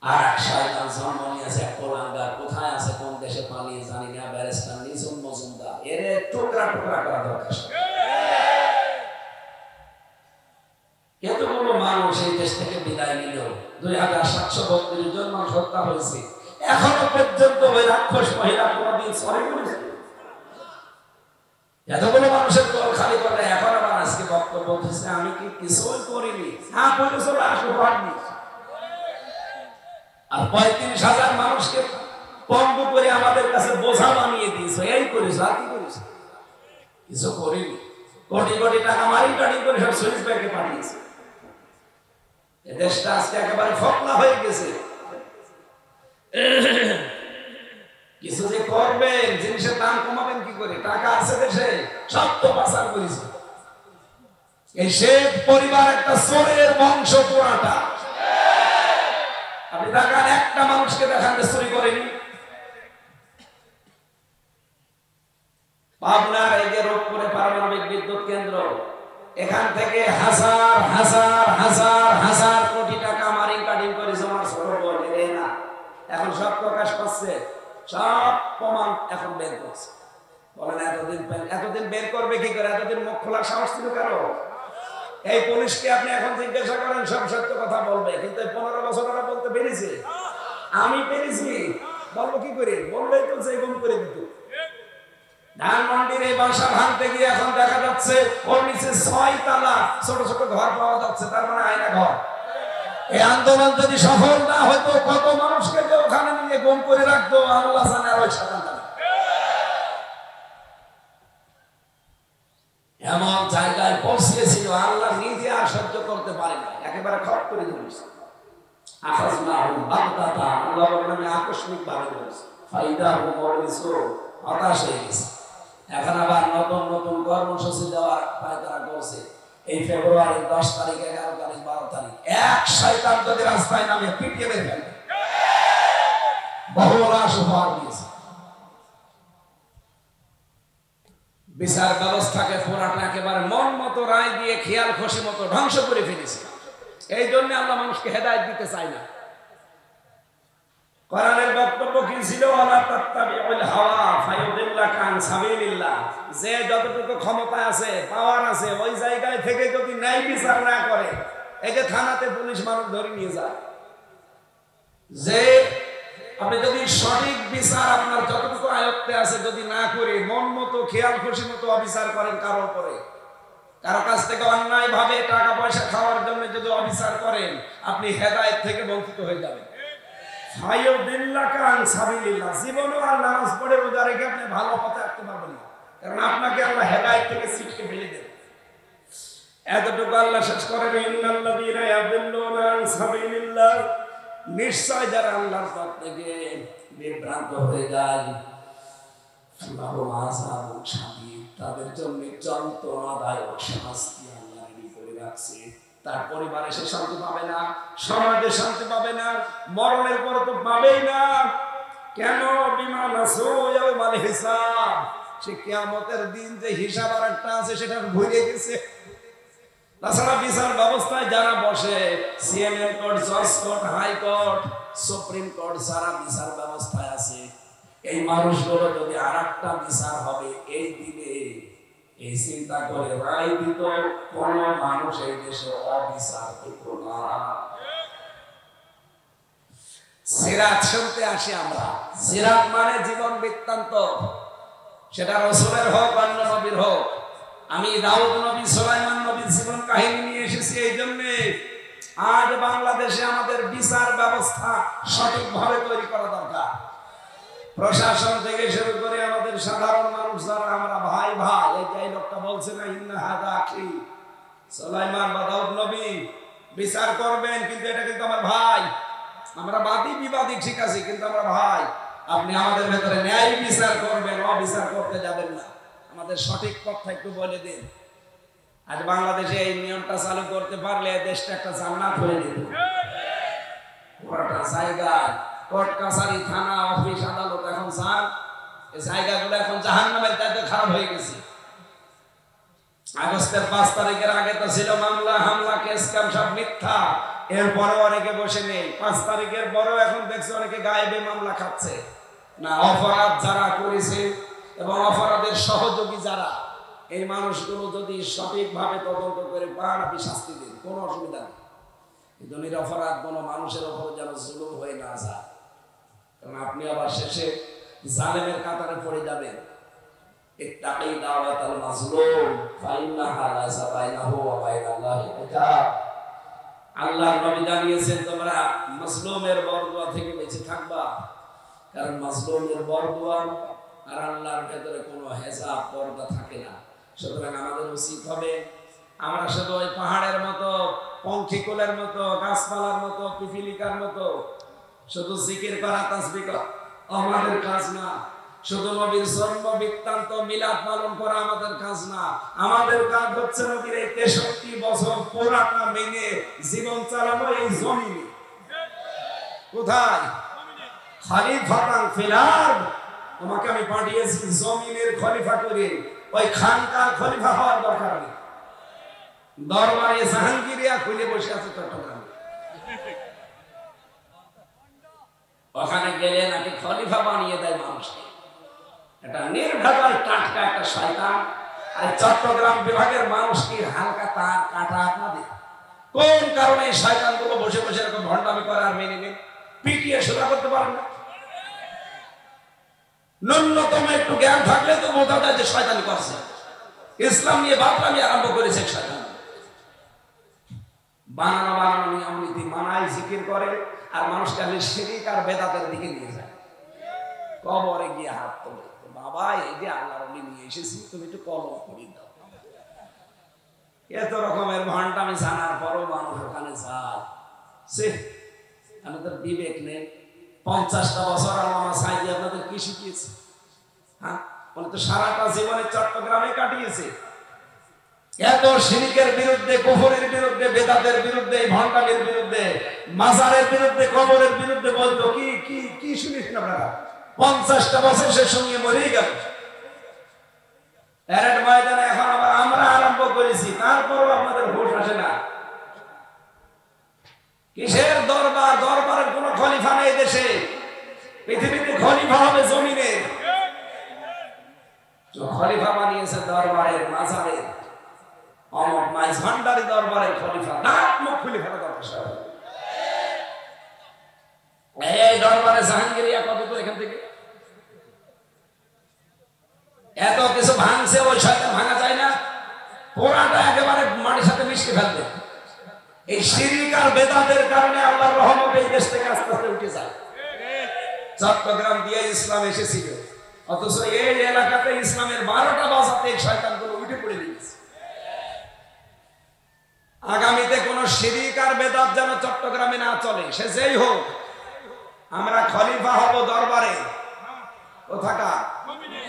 আর শয়তান জন্ম নিয়েছে কোলাঙ্গার, কোথায় আছে কোন দেশে পালিয়ে জানি না, ব্যারিস্টার নিঝুম মজুমদার, এর টুকরা টুকরা করা দরকার। এতগুলো মানুষ এই দেশ থেকে বিদায় নিল, 2732 জন মানুষ হত্যা হয়েছে, এখনো পর্যন্ত ওই রাক্ষস মহিলা কোনদিন সরি করেছে? এতগুলো মানুষের দল খালি করে এখন আবার আজকে বক্তব্য বলতেছে আমি কি কিছুই করিনি। হ্যাঁ করেছ, আসলে পারিনি। আর 35,000 মানুষকে পঙ্গু করে আমাদের কাছে বোঝা বানিয়ে দিয়েছে, এই করেছ। আর কি করেছ? কিছু করিনি। কোটি কোটি টাকা মারি টাড়ি করে সব সুইস ব্যাংকে পাঠিয়েছে। দেশটা আজকে একেবারে ফকলা হয়ে গেছে। কিছু যে করবেন, জিনিসের দাম কমাবেন কি করে? টাকা আছে দেশে, সব তো পাচার করেছে। এই শেখ পরিবার একটা চোরের বংশ পুরাটা। আপনি দেখান একটা মানুষকে দেখান যে চুরি করেনি। পাবনার এই যে রূপপুরে পারমাণবিক বিদ্যুৎ কেন্দ্র, এখান থেকে হাজার হাজার হাজার হাজার কোটি টাকা মারিং কাটিং করে জমার ছোট বোন না, এখন সব প্রকাশ পাচ্ছে, সব প্রমাণ এখন বের করছে। বলেন এতদিন বের করবে কি করে? এতদিন মুখ খোলার সাহস ছিল কেন? এই পুলিশকে আপনি এখন জিজ্ঞাসা করেন, সব সত্য কথা বলবে, কিন্তু 15 বছর ওরা বলতে পেরেছে। আমি পেরেছি, বলবো কি করে? বললেই তো যে গুম করে দিত। ধানমন্ডির এই বাসা ভাঙতে গিয়ে এখন দেখা যাচ্ছে ওর নিচে 6 তালা ছোট ছোট ঘর পাওয়া যাচ্ছে, তার মানে আয়না ঘর। এই আন্দোলন যদি সফল না হতো, কত মানুষকে যে ওখানে নিয়ে গুম করে রাখতো আল্লাহ জানে। আর ওই সাধারণ এমন জায়গায় পৌঁছেছিল আল্লাহ নিজে আর সহ্য করতে পারে না, একেবারে খট করে ধরেছে। আল্লাহ বলেন আমি আকস্মিক ভাবে বলেছি। হতাশ হয়ে গেছে। এখন আবার নতুন নতুন কর্মসূচি দেওয়ার পায়তারা করছে। এই ফেব্রুয়ারির 10 তারিখ, 11 তারিখ, 12 তারিখ এক শয়তান যদি রাস্তায় নামে পিটিয়ে বের ফেলবে। বহু লাশ উপহার দিয়েছে। বিচার ব্যবস্থাকে পুরাটা একেবারে মন মতো রায় দিয়ে খেয়াল খুশি মতো ধ্বংস করে ফেলেছে। এই জন্য আমরা মানুষকে হেদায়েত দিতে চাই না। কোরআনের বক্তব্য কি ছিল? ওয়ালা তাত্তাবিউল হাওয়া ফায়ুদিল্লাকা আন সাবিলিল্লাহ। যে যতটুকু ক্ষমতা আছে, পাওয়ার আছে, ওই জায়গায় থেকে যদি ন্যায় বিচার না করে, এই যে থানাতে পুলিশ মানুষ ধরে নিয়ে যায়, যে আপনি যদি সঠিক বিচার আপনার যতটুকু আয়ত্তে আছে যদি না করে মন মতো খেয়াল খুশি মতো অবিচার করেন কারো উপরে, কারো কাছ থেকে অন্যায় ভাবে টাকা পয়সা খাওয়ার জন্য যদি অবিচার করেন, আপনি হেদায়েত থেকে বঞ্চিত হয়ে যাবেন। জীবনও আর নামাজ পড়ে রোজা রেখে আপনি ভালো পথে রাখতে পারবেন না, কারণ আপনাকে আল্লাহ হেদায়েত থেকে ছিটকে ফেলে দেবে। এতটুকু আল্লাহ শেষ করেন, ইন্নাল্লাযীনা ইয়াযিল্লুনা আন সাবিলিল্লাহ, নিশ্চয় যারা আল্লাহর পথ থেকে বিভ্রান্ত হয়ে যায়, লাহুম আযাবুন শাদীদ, তাদের জন্য যন্ত্রণাদায়ক শাস্তি আল্লাহ রেডি করে রাখছে। তার পরিবারে সে শান্তি পাবে না, সমাজে শান্তি পাবে না, মরণের পর তো পাবেই না। কেন? বিমা নাসু ইয়াউমাল হিসাব, সে কিয়ামতের দিন যে হিসাব আর একটা আছে সেটা ভুলে গেছে। তাছাড়া বিচার ব্যবস্থায় যারা বসে, সিএমএম কোর্ট, জজ court, high court, supreme court, যারা বিচার ব্যবস্থায় আছে, এই মানুষগুলো যদি আরেকটা বিচার হবে এই দিনে, এই চিন্তা করে রায় দিত, কোন মানুষ এই দেশে অবিচার দিত না। সিরাত শুনতে আসি আমরা। সিরাত মানে জীবন বৃত্তান্ত, সেটা রাসূলের হোক অন্য নবীর হোক। আমি দাউদ নবী, সুলাইমান নবীর জীবন কাহিনী নিয়ে এসেছি এই জন্যে আজ বাংলাদেশে আমাদের বিচার ব্যবস্থা সঠিকভাবে তৈরি করা দরকার। প্রশাসন থেকে শুরু করে আমাদের সাধারণ মানুষ যারা আমরা ভাই ভাই, এই লোকটা বলছে না ইন্না হাদা আখি, সুলাইমান বা দাউদ নবী বিচার করবেন, কিন্তু এটা কিন্তু আমার ভাই, আমরা বাদী বিবাদী ঠিক আছে, কিন্তু আমরা ভাই। আপনি আমাদের ভেতরে ন্যায় বিচার করবেন, অবিচার করতে যাবেন না। আমাদের সঠিক কথা একটু বলে দিন। আজ বাংলাদেশে এই নিয়মটা চালু করতে পারলে দেশটা একটা জান্নাত হয়ে যেত। পুরোটা জায়গা, কোর্ট কাছারি, থানা, অফিস, আদালত, এখন যান এই জায়গাগুলো এখন জাহান্নামের চাইতে খারাপ হয়ে গেছে। আগস্টের 5 তারিখের আগে তো ছিল মামলা হামলা কেস কাম সব মিথ্যা, এরপরে অনেকে বসে নেই। 5 তারিখের পরেও এখন দেখছে অনেকে গায়েবে মামলা খাচ্ছে না। অপরাধ যারা করেছে এবং অপরাধের সহযোগী যারা, এই মানুষগুলো যদি সঠিকভাবে তদন্ত করে পান, আপনি শাস্তি দিন, কোনো অসুবিধা নেই। কিন্তু নিরপরাধ কোনো মানুষের উপর যেন জুলুম হয়ে না যায়, কারণ আপনি আবার শেষে জালেমের কাতারে পড়ে যাবেন। ইত্তাকি দাওয়াতাল মাজলুম ফাইন্নাহা লাযা বাইনাহু ওয়া বাইনাল্লাহি হিজাব। আল্লাহর নবী জানিয়েছেন তোমরা মাজলুমের বরদুয়া থেকে বেঁচে থাকবা, কারণ মাজলুমের বরদুয়া আর আল্লাহর ভেতরে কোনো হিজাব পর্দা থাকে না। সুতরাং আমাদের উচিত হবে আমরা শুধু ওই পাহাড়ের মতো, পঙ্খিকুলের মতো, গাছপালার মতো, পিপিলিকার মতো শুধু জিকির করা, তাসবিহ করা আমাদের কাজ না। শুধু নবীর জন্ম বৃত্তান্ত মিলাদ পালন করা আমাদের কাজ না। আমাদের কাজ হচ্ছে নবীর এই 63 বছর পুরাটা মেনে জীবন চালানো এই জমিনে। কোথায়? খলিফাতান ফিল আরদ, তোমাকে আমি পাঠিয়েছি জমিনের খলিফা করে। ওই খানকার খলিফা হওয়ার দরকার নেই। দরবারে জাহাঙ্গীরিয়া খুলে বসে আছে চট্টগ্রামে, ওখানে গেলে নাকি খলিফা বানিয়ে দেয় মানুষকে। এটা নির্ভেজাল টাটকা একটা শয়তান। আর চট্টগ্রাম বিভাগের মানুষ কি হালকা তার কাটা আপনাদের? কোন কারণে এই শয়তানগুলো বসে বসে এরকম ভণ্ডামি করে আর মেনে নেন? পিটিয়ে সোজা করতে পারেন না। ন্যূনতম একটু জ্ঞান থাকলে তো বোঝা যায় যে শয়তানি করছে। ইসলাম নিয়ে বাতলামি আরম্ভ করেছে শয়তান। বানানো নিয়ম নীতি মানায়, জিকির করে, আর মানুষকে শিরক আর বেদাতের দিকে নিয়ে যায়। কবরে গিয়ে হাত তোলে, বাবা এই যে আল্লাহর ওলি নিয়ে এসেছি, তুমি একটু কলম করে দাও। এত রকমের ভণ্ডামি জানার পরও মানুষ ওখানে যায়। আমাদের বিবেক নেই। 50টা বছর আল্লামা সাঈদী আপনাদের তো সারাটা জীবনে চট্টগ্রামে কাটিয়েছে। এত শিরকের বিরুদ্ধে, কুফরের বিরুদ্ধে, বেদাতের বিরুদ্ধে, ভণ্ডামির বিরুদ্ধে, মাজারের বিরুদ্ধে, কবরের বিরুদ্ধে বলতো কি কি কি শুনেছেন আপনারা? 50টা বছর সে সঙ্গে মরেই গেল। প্যারেড ময়দানে এখন আবার আমরা আরম্ভ করেছি, তারপরও আপনাদের হুঁশ আসে না। কিসের দরবার? দরবারের কোন খলিফা নেই দেশে। পৃথিবীতে খলিফা হবে জমিনে। খলিফা বানিয়েছে দরবারের, মাজারের, অমক মাইজ ভান্ডারী দরবারের খলিফা। নাক মুখ খুলে ফেলা দরকার। এই দরবারে জাহাঙ্গীরিয়া কত দূর এখান থেকে? এত কিছু ভাঙছে, ওই শয়তান ভাঙা যায় না। পোড়াটা একেবারে মাটির সাথে মিশকে ফেলবে। এই শিরক আর বেদাতের কারণে আল্লাহর রহমত এই দেশ থেকে আস্তে আস্তে উঠে যায়। চট্টগ্রাম দিয়ে ইসলাম এসেছিল, অথচ এই এলাকাতে ইসলামের 12টা বাজাতে শয়তানগুলো উঠে পড়ে দিয়েছে। আগামীতে কোন শিরক আর বেদাত যেন চট্টগ্রামে না চলে, সে যেই হোক। আমরা খলিফা হব দরবারে, কোথাকার?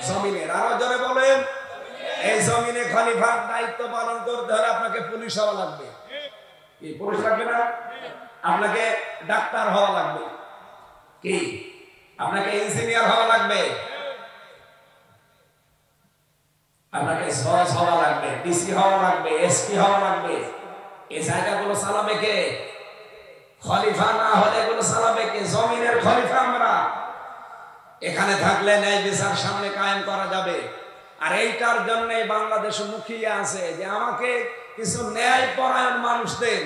জমিনের। আরো জোরে বলেন। এই জমিনে খলিফার দায়িত্ব পালন করতে হলে আপনাকে পুলিশ হওয়া লাগবে। কি পুলিশ লাগবে না? আপনাকে ডাক্তার হওয়া লাগবে। কি আপনাকে ইঞ্জিনিয়ার হওয়া লাগবে? আপনাকে জজ হওয়া লাগবে, ডিসি হওয়া লাগবে, এসপি হওয়া লাগবে। এই জায়গাগুলো চালাবে কে? খলিফা না হলে এগুলো চালাবে কে? জমিনের খলিফা আমরা। এখানে থাকলে ন্যায় বিচার সামনে কায়েম করা যাবে। আর এইটার জন্য বাংলাদেশ মুখিয়ে আছে যে আমাকে কিছু ন্যায় পরায়ণ মানুষদের,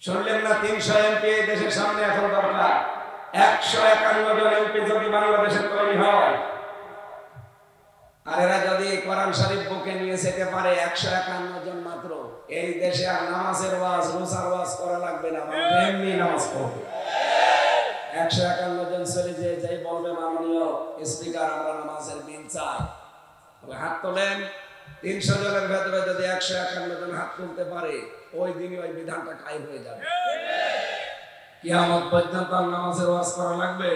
শুনলেন না 300 এমপি দেশের সামনে এখন দরকার। 151 জন এমপি যদি বাংলাদেশের তৈরি হয়, আর এরা যদি কোরআন শরীফ বুকে নিয়ে যেতে পারে 151 জন মাত্র, এই দেশে আর নামাজের ওয়াজ, রোজার ওয়াজ করা লাগবে না, এমনি নামাজ পড়বে। 151 জন চলে যে যাই বলবে মাননীয় স্পিকার আমরা নামাজের দিন চাই, হাত তোলেন। 300 জনের ভেতরে যদি 151 জন হাত তুলতে পারে, ওই দিনই ওই বিধানটা কায়েম হয়ে যাবে। কিয়ামত পর্যন্ত নামাজের ওয়াজ করা লাগবে।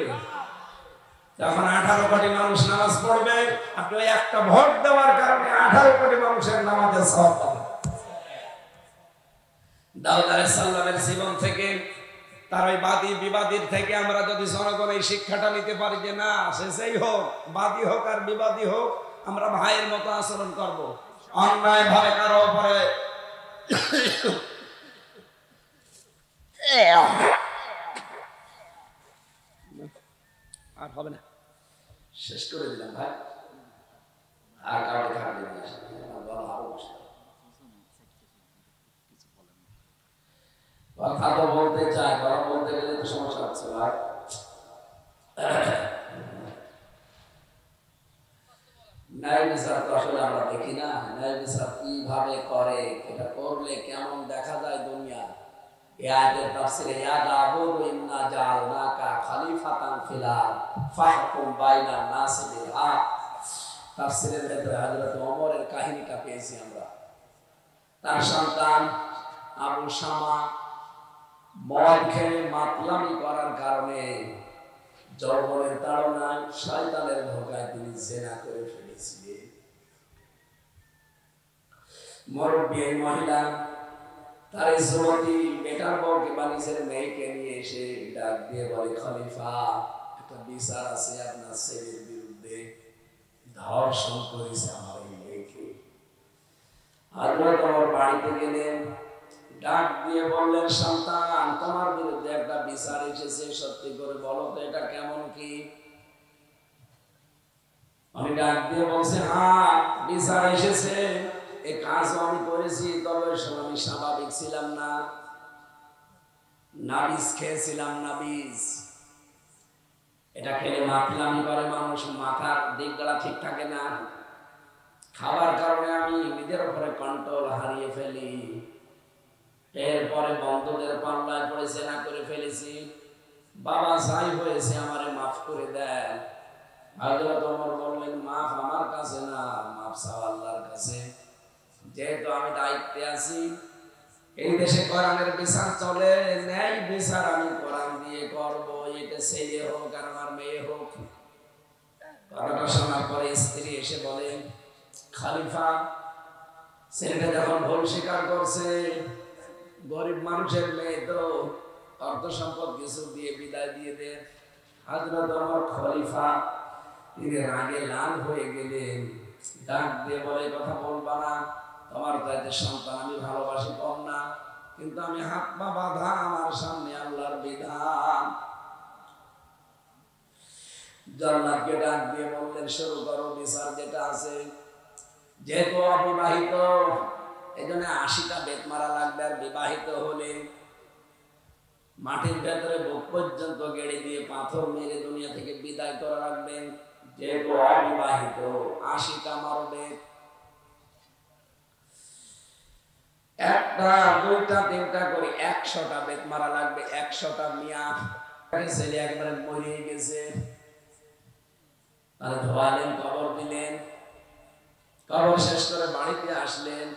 যখন 18 কোটি মানুষ নামাজ পড়বে, আপনি ওই একটা ভোট দেওয়ার কারণে 18 কোটি মানুষের নামাজের সওয়াব পাবেন। দাউদ আলাইহিস সালামের জীবন থেকে, তার ওই বাদী বিবাদীর থেকে আমরা যদি জনগণ এই শিক্ষাটা নিতে পারি যে না, সেই হোক, বাদী হোক আর বিবাদী হোক, আমরা ভাইয়ের মতো আচরণ করব। অন্যায় ভাবে কারো উপরে আর হবে না, শেষ করে দিলাম ভাই। আর কাউকে থাকবে না, কথা তো বলতে চাই, কথা বলতে গেলে তো সমস্যা হচ্ছে ভাই। ন্যায় বিচার তো আসলে আমরা দেখি না। ন্যায় বিচার কিভাবে করে, এটা করলে কেমন দেখা যায় দুনিয়া। এই আয়াতের তাফসীরে ইয়া দাউদ ইন্না জাআলনাকা খলিফাতান ফিল আরদ ফাহকুম বাইনান নাসি বিল হক। তাফসীরের ভেতরে হযরত ওমরের কাহিনীটা পেয়েছি আমরা। তার সন্তান আবু শামা মদ খেয়ে মাতলামি করার কারণে যৌবনের তাড়নায় শয়তানের ধোঁকায় তিনি জিনা করে ফেলেছিলেন। মুরব্বী মহিলা তার যুবতী বেটার বউকে বা নিজের মেয়েকে নিয়ে এসে ডাক দিয়ে বলে, খলিফা একটা বিচার আছে আপনার ছেলের বিরুদ্ধে, ধর্ষণ করেছে আমার এই মেয়েকে। হযরত ওমর বাড়িতে গেলেন, ডাক দিয়ে বললেন, সন্তান তোমার বিরুদ্ধে একটা বিচার এসেছে, সত্যি করে বলো তো এটা কেমন কি? আমি ডাক দিয়ে বলছি, হ্যাঁ বিচার এসেছে, এই কাজ আমি করেছি, তবে আমি স্বাভাবিক ছিলাম না, নাবিজ খেয়েছিলাম। নাবিজ এটা খেলে মাতলামি করে মানুষ, মাথার দিকগুলা ঠিক থাকে না, খাবার কারণে আমি নিজের উপরে কন্ট্রোল হারিয়ে ফেলি। এরপরে বন্ধুদের পাল্লায় পড়ে জেনা করে ফেলেছি। বাবা যাই হয়েছে আমারে মাফ করে দেন। হযরত ওমর বললেন, মাফ আমার কাছে না, মাফ চাও আল্লাহর কাছে। যেহেতু আমি দায়িত্বে আছি, এই দেশে কোরআনের বিচার চলে, ন্যায় বিচার আমি কোরআন দিয়ে করব, এটা ছেলে হোক আর আমার মেয়ে হোক। কথাটা শোনার পরে স্ত্রী এসে বলে, খলিফা ছেলেটা যখন ভুল স্বীকার করছে, গরিব মানুষের মেয়ে তো, অর্থ সম্পদ কিছু দিয়ে বিদায় দিয়ে দেন। হযরত ওমর খলিফা তিনি রাগে লাল হয়ে গেলেন, ডাক দিয়ে বলে, কথা বলবা না, তোমার চাইতে সন্তান আমি ভালোবাসি কম না, কিন্তু আমি হাত পা বাঁধা, আমার সামনে আল্লাহর বিধান। জান্নাতকে ডাক দিয়ে বললেন, শুরু করো বিচার যেটা আছে। যেহেতু অবিবাহিত, এই জন্য 80টা বেত মারা লাগবে, আর বিবাহিত হলে মাটির ভেতরে বুক পর্যন্ত গেড়ে দিয়ে পাথর মেরে দুনিয়া থেকে বিদায় করে রাখবেন। যেহেতু অবিবাহিত, 80টা মারবে। একটা, দুইটা, তিনটা করে 100টা বেত মারা লাগবে। 100টা মিয়া ছেলে একবারে মরে গেছে, তারা ধোয়ালেন, কবর দিলেন। কবর শেষ করে বাড়িতে আসলেন।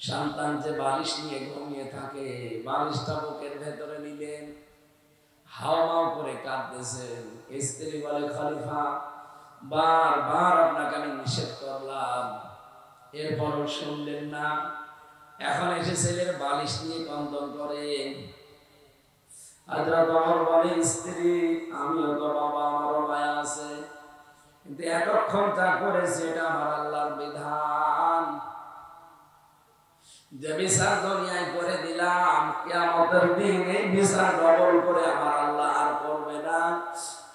সন্তান যে বালিশ নিয়ে ঘুমিয়ে থাকে, বালিশটা বুকের ভেতরে নিলেন, হাওয়া করে কাঁদতেছেন। স্ত্রী বলে, খলিফা বারবার আপনাকে আমি নিষেধ করলাম, এরপরও শুনলেন না, এখন এসে ছেলের বালিশ নিয়ে ক্রন্দন করেন। হযরত ওমর বলে, স্ত্রী আমিও তো বাবা, আমারও মায়া আছে, কিন্তু এতক্ষণ যা করেছে এটা আমার আল্লাহর বিধান। যে বিচার দুনিয়ায় করে দিলাম, কিয়ামতের দিন এই বিচার ডবল করে আমার আল্লাহ আর করবে না।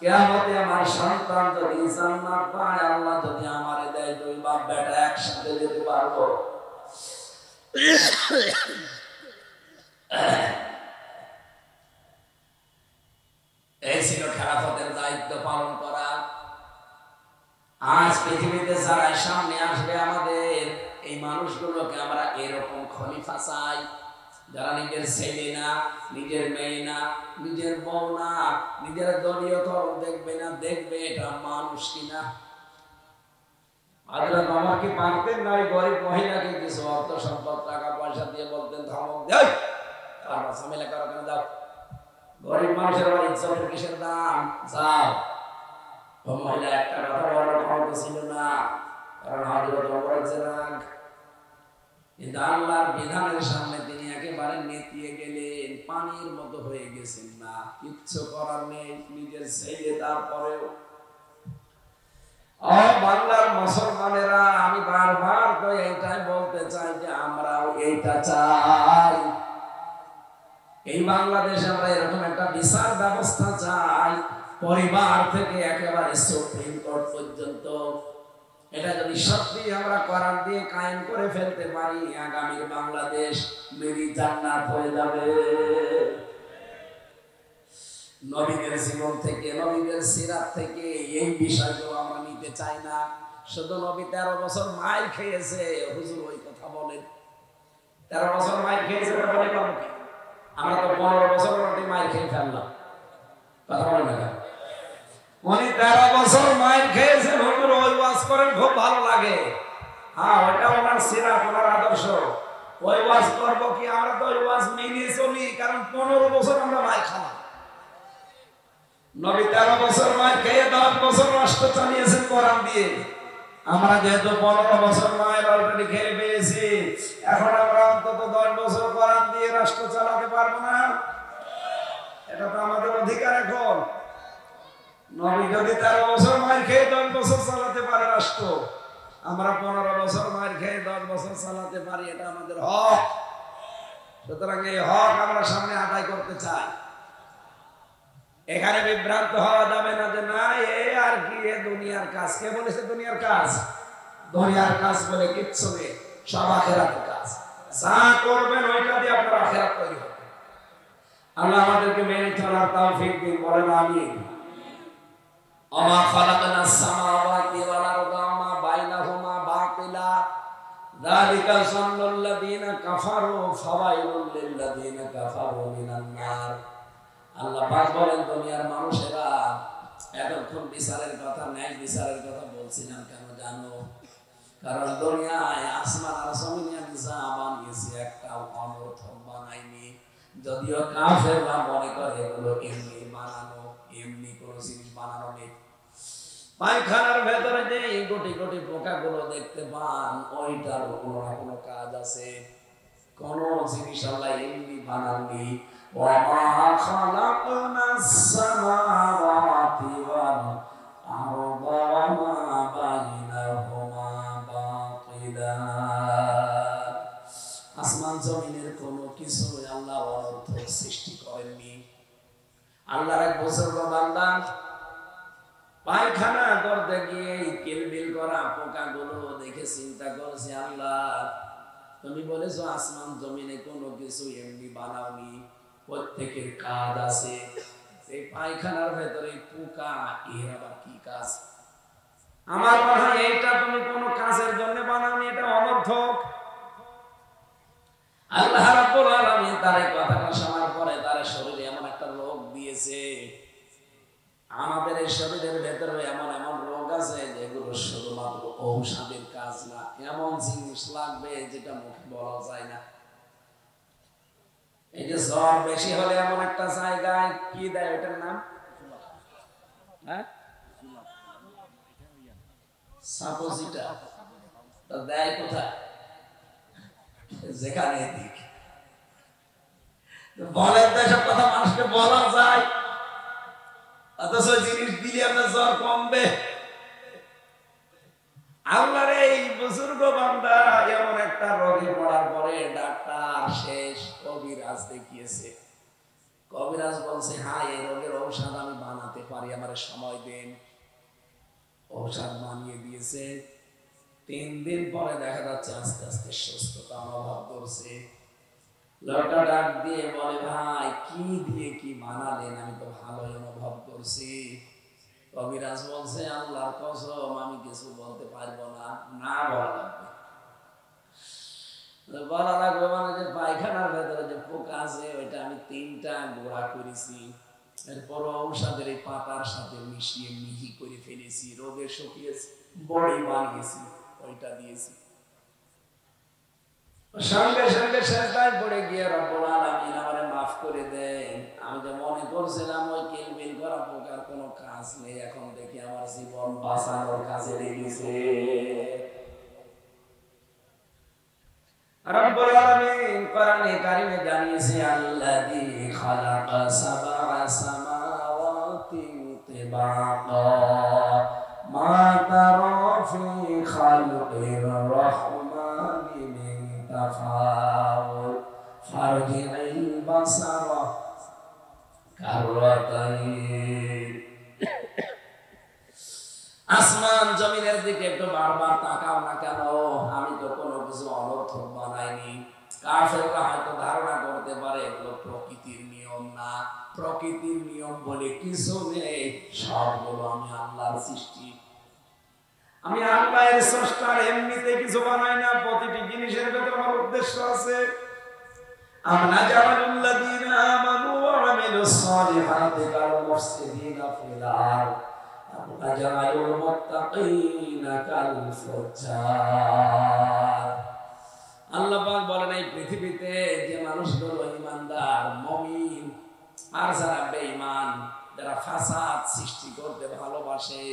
কিয়ামতে আমার সন্তান যদি জান্নাত পায়, আল্লাহ যদি আমারে দেয়, দুই বাপ বেটা একসাথে যেতে পারবো। এই ছিল খেলাফতের দায়িত্ব পালন করা। আজ পৃথিবীতে যারা সামনে আসবে আমাদের, এই মানুষগুলোকে আমরা এরকম খলিফা চাই, যারা নিজের ছেলে না, নিজের মেয়ে না, নিজের বউ না, নিজের দলীয় ধর্ম দেখবে না, দেখবে এটা মানুষ কিনা। হযরত ওমর কি পারতেন না ওই গরিব মহিলাকে কিছু অর্থ সম্পদ, টাকা পয়সা দিয়ে বলতেন, ধমক দেয়, আর ঝামেলা করো কেন, যাও, গরিব মানুষের আবার ইজ্জতের কিসের দাম, যাও। ও মহিলা একটা কথা বলার ক্ষমতা ছিল না, কারণ হযরত ওমরের যে রাগ। কিন্তু আল্লাহর বিধানের সামনে তিনি একেবারে নেতিয়ে গেলেন, পানির মতো হয়ে গেছেন। না, কিচ্ছু করার নেই, নিজের ছেলে। তারপরেও বাংলার মুসলমানেরা, আমি বারবার তো এইটাই বলতে চাই যে আমরাও এইটা চাই। এই বাংলাদেশে আমরা এরকম একটা বিচার ব্যবস্থা চাই, পরিবার থেকে একেবারে সুপ্রিম কোর্ট পর্যন্ত। এটা যদি সত্যি আমরা কোরআন দিয়ে কায়েম করে ফেলতে পারি, আগামীর বাংলাদেশ মেরি জান্নাত হয়ে যাবে। নবীদের জীবন থেকে, নবীদের সিরাত থেকে এই বিষয়গুলো আমরা নিতে চাই না। শুধু নবী 13 বছর মাইর খেয়েছে, হুজুর ওই কথা বলেন, 13 বছর মাইর খেয়েছে, বলে পাবো কি? আমরা তো 15 বছর মাইর খেয়ে ফেললাম, কথা বলেন না। উনি 13 বছর মাইর খেয়েছেন, হুজুর ওই ওয়াজ করেন, খুব ভালো লাগে। হ্যাঁ, ওইটা ওনার সিরাত, ওনার আদর্শ। ওই ওয়াজ করবো কি? আমরা তো ওই ওয়াজ মেনে চলি, কারণ 15 বছর আমরা মাইর খাওয়া। নবী 13 বছর মাইর খেয়ে 10 বছর রাষ্ট্র চালিয়েছেন কোরআন দিয়ে। আমরা যেহেতু 15 বছর মায়ের অলরেডি খেয়ে পেয়েছি, এখন আমরা অন্তত 10 বছর কোরআন দিয়ে রাষ্ট্র চালাতে পারবো না? এটা তো আমাদের অধিকার। এখন নবী যদি 13 বছর মায়ের খেয়ে 10 বছর চালাতে পারে রাষ্ট্র, আমরা 15 বছর মায়ের খেয়ে 10 বছর চালাতে পারি, এটা আমাদের হক। সুতরাং এই হক আমরা সামনে আদায় করতে চাই। এখানে বিভ্রান্ত হওয়া যাবে না যে না এ আর কি, এ দুনিয়ার কাজ। কে বলেছে দুনিয়ার কাজ? দুনিয়ার কাজ বলে কিচ্ছু নেই, সব আখিরাতের কাজ। যা করবেন ওইটা দিয়ে আপনার আখিরাত তৈরি হবে। আল্লাহ আমাদেরকে মেনে চলার তৌফিক দিন, বলেন আমিন। ওমা খালাকনাস সামাওয়াতি ওয়াল আরদা ওমা বাইনাহুমা বাতিলা যালিকা যান্নাল্লাযীনা কাফারু ফাওয়াইলুল লিল্লাযীনা কাফারু মিনান নার। আল্লাহ পাক বলেন, দুনিয়ার মানুষেরা, এতক্ষণ বিচারের কথা, ন্যায় বিচারের কথা বলছিলাম কেন জানো? কারণ দুনিয়ায় আসমান আর জমিনে আমি যা বানিয়েছি একটাও অনর্থক বানাইনি। যদিও কাফেররা মনে করে এগুলো এমনি বানানো, এমনি কোনো জিনিস বানানো নেই। পায়খানার ভেতরে যে কোটি কোটি পোকাগুলো দেখতে পান, ওইটার কোনো না কোনো কাজ আছে। কোন জিনিস আল্লাহ এমনি বানাননি। ওয়ামা খালাকনাস সামাওয়াতি ওয়াল আরদা ওয়ামা বাইনাহুমা বাতিলা। আসমান জমিনের কোনো কিছু আল্লাহ অনর্থক সৃষ্টি করেননি। আল্লাহর এক বুজুর্গ বান্দা পায়খানা করতে গিয়ে কিলবিল করা পোকাগুলো দেখে চিন্তা করছে, আল্লাহ তুমি বলেছো আসমান জমিনে কোনো কিছু এমনি বানাওনি, প্রত্যেকের কাজ আছে। এই পায়খানার ভেতরে পোকা, এর আবার কি কাজ? আমার মনে হয় এইটা তুমি কোনো কাজের জন্য বানাওনি, এটা অনর্থক। আল্লাহ রাব্বুল আলামিন তার এই কথাটা শোনার পরে তার শরীরে এমন একটা রোগ দিয়েছে। আমাদের এই শরীরের ভেতরে এমন এমন রোগ আছে যেগুলো শুধুমাত্র ঔষধের কাজ না, এমন জিনিস লাগবে যেটা মুখে বলা যায় না। এই যে জ্বর বেশি হলে এমন একটা জায়গায় কি দেয়, ওটার নাম সাপোজিটা দেয় কোথায়? যেখানে দিক বলেন তো, এসব কথা মানুষকে বলা যায়, অথচ জিনিস দিলে আপনার জ্বর কমবে। আল্লাহর এই বুজুর্গ বান্দা এমন একটা রোগে পড়ার পরে ডাক্তার শেষ কবিরাজ দেখিয়েছে। কবিরাজ বলছে, হ্যাঁ এই রোগের ঔষধ আমি বানাতে পারি, আমার সময় দেন। ঔষধ বানিয়ে দিয়েছে। 3 দিন পরে দেখা যাচ্ছে আস্তে আস্তে সুস্থতা অনুভব করছে। লোকটা ডাক দিয়ে বলে, ভাই কি দিয়ে কি বানালেন? আমি তো ভালোই অনুভব করছি। কবিরাজ বলছে, আল্লাহর কসম আমি কিছু বলতে পারবো না। না বলা লাগবে, বলা লাগবে মানে যে পায়খানার ভেতরে যে পোকা আছে ওইটা আমি 3টা গোড়া করেছি, এরপর ঔষধের এই পাতার সাথে মিশিয়ে মিহি করে ফেলেছি, রোগে শুকিয়েছি, বড়ি বানিয়েছি, ওইটা দিয়েছি। সঙ্গে সঙ্গে সেজদায় পড়ে গিয়ে রব্বুল আলামিন আমারে মাফ করে দেন। আমি যে মনে করছিলাম ওই কিলবিল করা পোকার কোনো কাজ নেই, এখন দেখি আমার জীবন বাঁচানোর কাজে লেগেছে। রব্বুল আলামিন কোরআনে কারিমে জানিয়েছে, আল্লাযী খালাকা সাবআ সামাওয়াতি তিবাকা মা তারা ফি খালকির রাহমানি মিন তাফাউত ফারজি'ল বাসারা কাররাতাইন। আসমান জমিনের দিকে একটু বারবার তাকাও না কেন? আমি তো কোনো কিছু অনর্থক বানাইনি। কাফেররা হয়তো ধারণা করতে পারে এগুলো প্রকৃতির নিয়ম না, প্রকৃতির নিয়ম বলে কিছু নেই, সবগুলো আমি আল্লাহর সৃষ্টি। আমি আল্লাহর স্রষ্টা, এমনিতে কিছু বানাই না, প্রতিটি জিনিসের ভেতরে আমার উদ্দেশ্য আছে। আমরা জানালুল্লাযীনা আমানু ওয়া আমিলুস সালিহাতি কাল মুফসিদিনা ফিল আরদ আজআলুল মুত্তাকিনা কাল ফুজ্জার। আল্লাহ পাক বলেন, এই পৃথিবীতে যে মানুষগুলো ঈমানদার মুমিন আর যারা বেঈমান, যারা ফাসাদ সৃষ্টি করতে ভালোবাসে,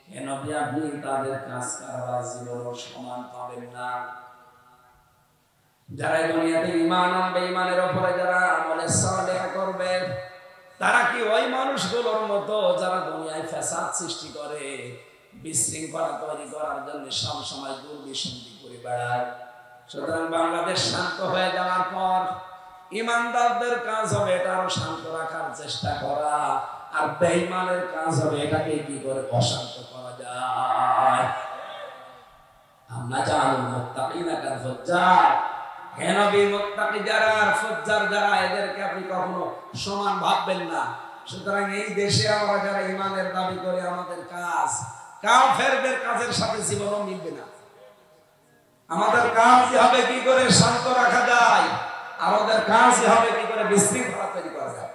হে নবী আপনি তাদের কাজ কারবার জীবনও সমান পাবেন না। যারা দুনিয়াতে ঈমান আনবে, ঈমানের উপরে যারা আমলে সালেহ করবে, তারা কি ওই মানুষগুলোর মতো যারা দুনিয়ায় ফাসাদ সৃষ্টি করে, বিশৃঙ্খলা তৈরি করার জন্য সব সময় দুর্বিসন্ধি করে বেড়ায়? সুতরাং বাংলাদেশ শান্ত হয়ে যাওয়ার পর ঈমানদারদের কাজ হবে এটা আরো শান্ত রাখার চেষ্টা করা, আর বেঈমানের কাজ হবে এটাকে কি করে অশান্ত করা যায়। আমরা জানুল মুত্তাকিনা কাল ফুজ্জার, হে নবী মুত্তাকি যারা আর ফুজ্জার যারা, এদেরকে আপনি কখনো সমান ভাববেন না। সুতরাং এই দেশে আমরা যারা ঈমানের দাবি করে, আমাদের কাজ কাফেরদের কাজের সাথে জীবনও মিলবে না। আমাদের কাজ হবে কি করে শান্ত রাখা যায়, আর ওদের কাজ হবে কি করে বিশৃঙ্খলা তৈরি করা যায়।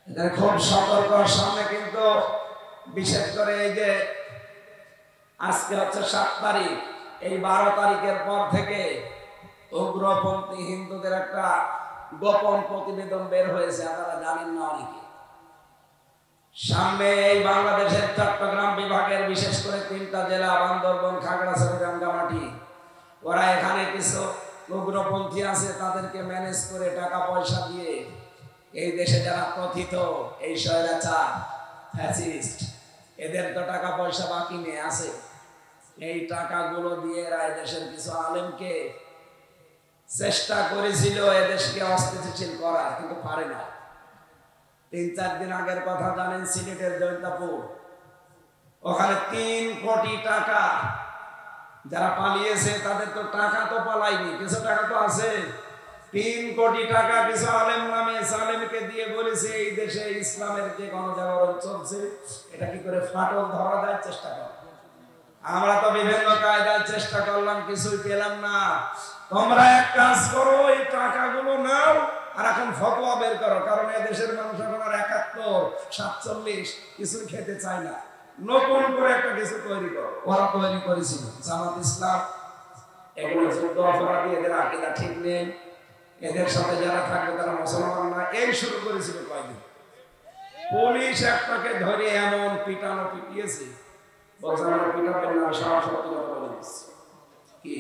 এদের খুব সতর্ক। সামনে কিন্তু বিশেষ করে এই যে আজকে হচ্ছে 7 তারিখ, এই 12 তারিখের পর থেকে উগ্রপন্থী হিন্দুদের একটা গোপন প্রতিবেদন বের হয়েছে, আপনারা জানেন না অনেকে। সামনে এই বাংলাদেশের চট্টগ্রাম বিভাগের বিশেষ করে 3টা জেলা বান্দরবান, খাগড়াছড়ি, রাঙ্গামাটি, ওরা এখানে কিছু উগ্রপন্থী আছে, তাদেরকে ম্যানেজ করে টাকা পয়সা দিয়ে এই দেশে যারা কথিত এই স্বৈরাচার ফ্যাসিস্ট, এদের তো টাকা পয়সা বাকি নেই, আছে। এই টাকাগুলো দিয়ে এরা দেশের কিছু আলেমকে চেষ্টা করেছিল এদেশকে অস্থিতিশীল করার, কিন্তু পারে না। 3-4 দিন আগের কথা জানেন, সিলেটের জৈন্তাপুর, ওখানে 3 কোটি টাকা যারা পালিয়েছে তাদের তো টাকা তো পালায়নি, কিছু টাকা তো আছে। 3 কোটি টাকা কিছু আলেম নামে সালেমকে দিয়ে বলেছে এই দেশে ইসলামের যে গণজাগরণ চলছে এটা কি করে ফাটল ধরা যায়, চেষ্টা কর। আমরা তো বিভিন্ন কায়দায় চেষ্টা করলাম, কিছুই পেলাম না। তোমরা এক কাজ করো, এই টাকাগুলো নাও আর এখন ফতোয়া বের করো, কারণ এই দেশের মানুষ এখন আর 71, 47 কিছুই খেতে চায় না। নতুন করে একটা কিছু তৈরি করো। ওরা তৈরি করেছিল জামাত ইসলাম, এগুলো যুদ্ধ অপরাধী, এদের আকীদা ঠিক নেই, এদের সাথে যারা থাকবে তারা মুসলমান না, এই শুরু করেছিল কয়দিন। পুলিশ একটাকে ধরে এমন পিটানো পিটিয়েছে, বলছে আমরা পিটাবেন না, সব সত্যি কথা বলে দিচ্ছি। কি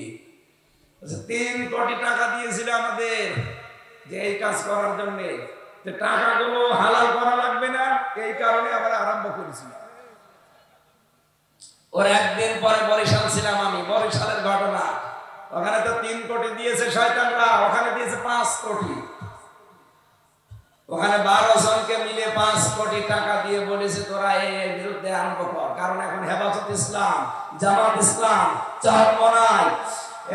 3 কোটি টাকা দিয়েছিল আমাদের যে এই কাজ করার জন্য, যে টাকাগুলো হালাল করা লাগবে না, এই কারণে আমরা আরম্ভ করেছি। ওর একদিন পরে বরিশাল ছিলাম আমি, বরিশালের ঘটনা, ওখানে তো 3 কোটি দিয়েছে শয়তানরা, ওখানে দিয়েছে 5 কোটি। ওখানে 12 জনকে মিলে 5 কোটি টাকা দিয়ে বলেছে তোরা এর বিরুদ্ধে আরম্ভ কর, কারণ এখন হেফাজত ইসলাম, জামাত ইসলাম, চরমনাই,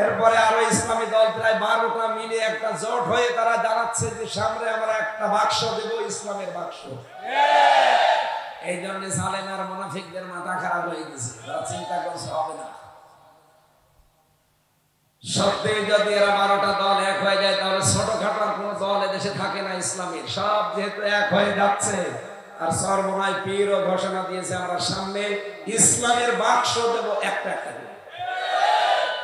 এরপরে আরো ইসলামী দল প্রায় 12টা মিলে একটা জোট হয়ে তারা জানাচ্ছে যে সামনে আমরা একটা বাক্স দেব, ইসলামের বাক্স। এই জন্য সালেম আর মুনাফিকদের মাথা খারাপ হয়ে গেছে, তারা চিন্তা করছে হবে না। সত্যি যদি এরা 12টা দল এক হয়ে যায় তাহলে ছোটখাটো আর কোন দল এদেশে থাকে না ইসলামের, সব যেহেতু এক হয়ে যাচ্ছে। আর সর্বময় পীরও ঘোষণা দিয়েছে আমরা সামনে ইসলামের বাক্স দেব একটা একটা করে,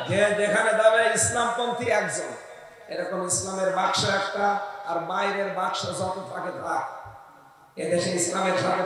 যে যেখানে যাবে ইসলামপন্থী একজন, এরকম ইসলামের বাক্স একটা, আর বাইরের বাক্স যত থাকে থাক, এদেশে ইসলামের সাথে